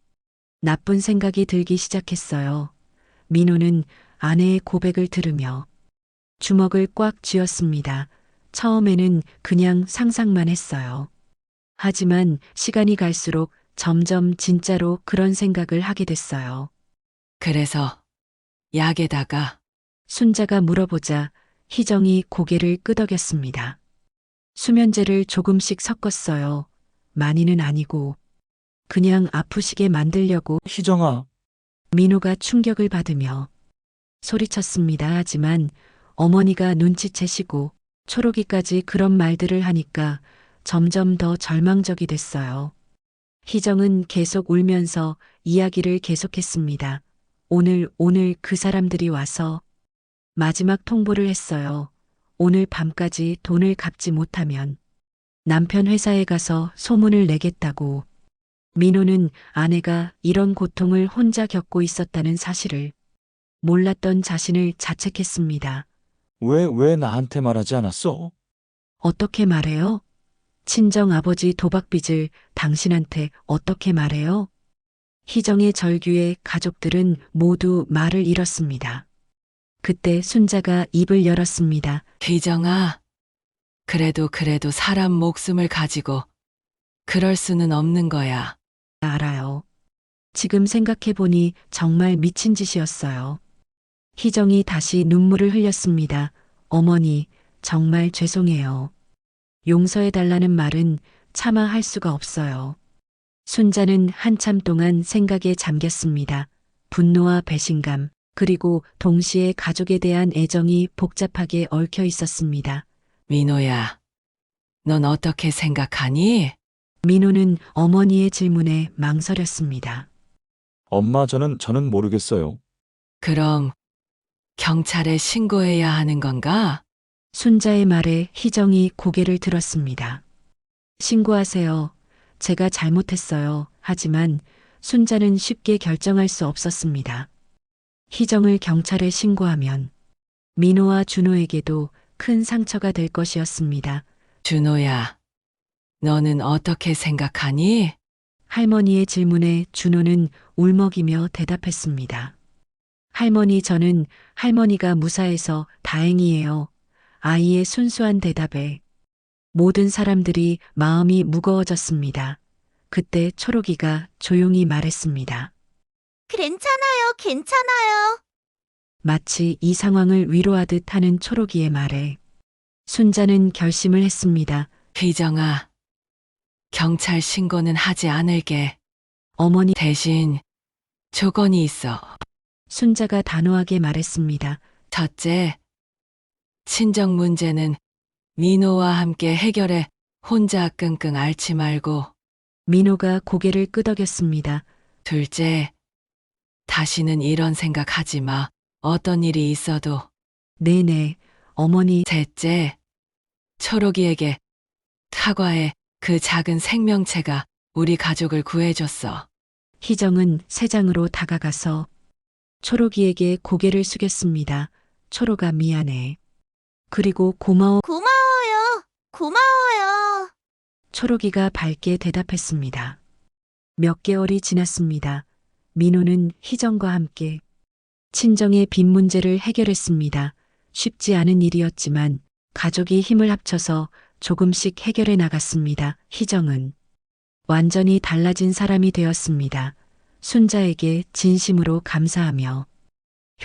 나쁜 생각이 들기 시작했어요. 민호는 아내의 고백을 들으며 주먹을 꽉 쥐었습니다. 처음에는 그냥 상상만 했어요. 하지만 시간이 갈수록 점점 진짜로 그런 생각을 하게 됐어요. 그래서 약에다가 순자가 물어보자 희정이 고개를 끄덕였습니다. 수면제를 조금씩 섞었어요. 많이는 아니고 그냥 아프시게 만들려고. 희정아, 민호가 충격을 받으며 소리쳤습니다. 하지만 어머니가 눈치채시고 초록이까지 그런 말들을 하니까 점점 더 절망적이 됐어요. 희정은 계속 울면서 이야기를 계속했습니다. 오늘 그 사람들이 와서 마지막 통보를 했어요. 오늘 밤까지 돈을 갚지 못하면 남편 회사에 가서 소문을 내겠다고. 민호는 아내가 이런 고통을 혼자 겪고 있었다는 사실을 몰랐던 자신을 자책했습니다. 왜 나한테 말하지 않았어? 어떻게 말해요? 친정 아버지 도박빚을 당신한테 어떻게 말해요? 희정의 절규에 가족들은 모두 말을 잃었습니다. 그때 순자가 입을 열었습니다. 희정아, 그래도 사람 목숨을 가지고 그럴 수는 없는 거야. 알아요. 지금 생각해보니 정말 미친 짓이었어요. 희정이 다시 눈물을 흘렸습니다. 어머니, 정말 죄송해요. 용서해달라는 말은 차마 할 수가 없어요. 순자는 한참 동안 생각에 잠겼습니다. 분노와 배신감, 그리고 동시에 가족에 대한 애정이 복잡하게 얽혀 있었습니다. 민호야, 넌 어떻게 생각하니? 민호는 어머니의 질문에 망설였습니다. 엄마, 저는 모르겠어요. 그럼 경찰에 신고해야 하는 건가? 순자의 말에 희정이 고개를 들었습니다. 신고하세요. 제가 잘못했어요. 하지만 순자는 쉽게 결정할 수 없었습니다. 희정을 경찰에 신고하면 민호와 준호에게도 큰 상처가 될 것이었습니다. 준호야, 너는 어떻게 생각하니? 할머니의 질문에 준호는 울먹이며 대답했습니다. 할머니, 저는 할머니가 무사해서 다행이에요. 아이의 순수한 대답에 모든 사람들이 마음이 무거워졌습니다. 그때 초록이가 조용히 말했습니다. 괜찮아요, 괜찮아요. 마치 이 상황을 위로하듯 하는 초록이의 말에 순자는 결심을 했습니다. 희정아, 경찰 신고는 하지 않을게. 어머니, 대신 조건이 있어. 순자가 단호하게 말했습니다. 첫째, 친정 문제는 민호와 함께 해결해. 혼자 끙끙 앓지 말고. 민호가 고개를 끄덕였습니다. 둘째, 다시는 이런 생각하지 마. 어떤 일이 있어도. 네네, 어머니. 셋째, 초록이에게 사과해. 그 작은 생명체가 우리 가족을 구해줬어. 희정은 새장으로 다가가서 초록이에게 고개를 숙였습니다. 초록아, 미안해. 그리고 고마워. 고마워요. 고마워요. 초록이가 밝게 대답했습니다. 몇 개월이 지났습니다. 민호는 희정과 함께 친정의 빚 문제를 해결했습니다. 쉽지 않은 일이었지만 가족이 힘을 합쳐서 조금씩 해결해 나갔습니다. 희정은 완전히 달라진 사람이 되었습니다. 순자에게 진심으로 감사하며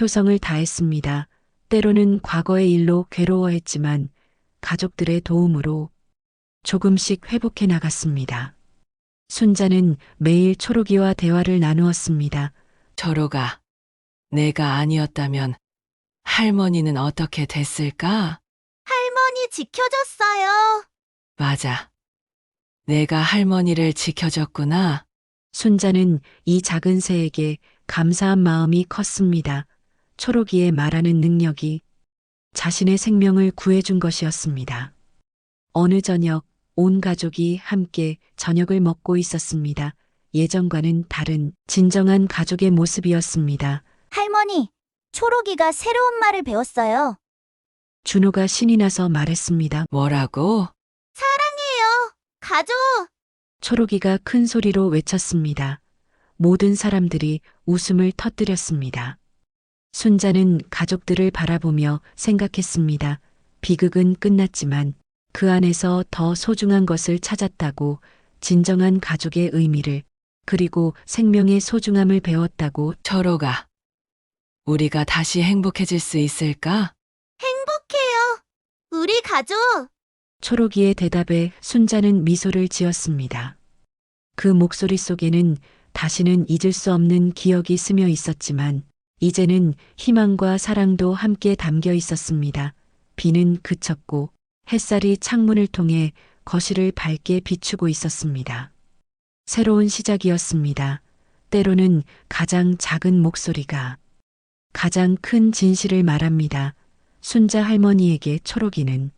효성을 다했습니다. 때로는 과거의 일로 괴로워했지만 가족들의 도움으로 조금씩 회복해 나갔습니다. 순자는 매일 초록이와 대화를 나누었습니다. 초록아, 내가 아니었다면 할머니는 어떻게 됐을까? 할머니 지켜줬어요. 맞아. 내가 할머니를 지켜줬구나. 순자는 이 작은 새에게 감사한 마음이 컸습니다. 초록이의 말하는 능력이 자신의 생명을 구해준 것이었습니다. 어느 저녁 온 가족이 함께 저녁을 먹고 있었습니다. 예전과는 다른 진정한 가족의 모습이었습니다. 할머니, 초록이가 새로운 말을 배웠어요. 준호가 신이 나서 말했습니다. 뭐라고? 사랑해요. 가족. 초록이가 큰 소리로 외쳤습니다. 모든 사람들이 웃음을 터뜨렸습니다. 순자는 가족들을 바라보며 생각했습니다. 비극은 끝났지만 그 안에서 더 소중한 것을 찾았다고, 진정한 가족의 의미를, 그리고 생명의 소중함을 배웠다고. 초록아, 우리가 다시 행복해질 수 있을까? 행복해요. 우리 가족. 초록이의 대답에 순자는 미소를 지었습니다. 그 목소리 속에는 다시는 잊을 수 없는 기억이 스며 있었지만 이제는 희망과 사랑도 함께 담겨 있었습니다. 비는 그쳤고 햇살이 창문을 통해 거실을 밝게 비추고 있었습니다. 새로운 시작이었습니다. 때로는 가장 작은 목소리가 가장 큰 진실을 말합니다. 순자 할머니에게 초록이는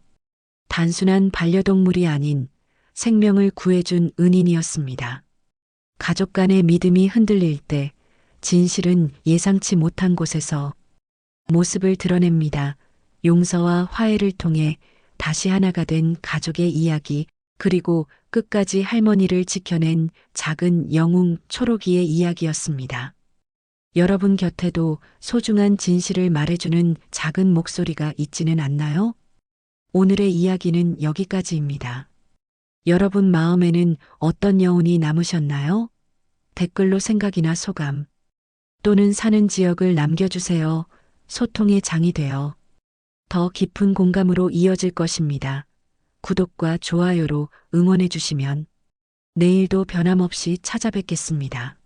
단순한 반려동물이 아닌 생명을 구해준 은인이었습니다. 가족 간의 믿음이 흔들릴 때 진실은 예상치 못한 곳에서 모습을 드러냅니다. 용서와 화해를 통해 다시 하나가 된 가족의 이야기, 그리고 끝까지 할머니를 지켜낸 작은 영웅 초록이의 이야기였습니다. 여러분 곁에도 소중한 진실을 말해주는 작은 목소리가 있지는 않나요? 오늘의 이야기는 여기까지입니다. 여러분 마음에는 어떤 여운이 남으셨나요? 댓글로 생각이나 소감, 또는 사는 지역을 남겨주세요. 소통의 장이 되어 더 깊은 공감으로 이어질 것입니다. 구독과 좋아요로 응원해 주시면 내일도 변함없이 찾아뵙겠습니다.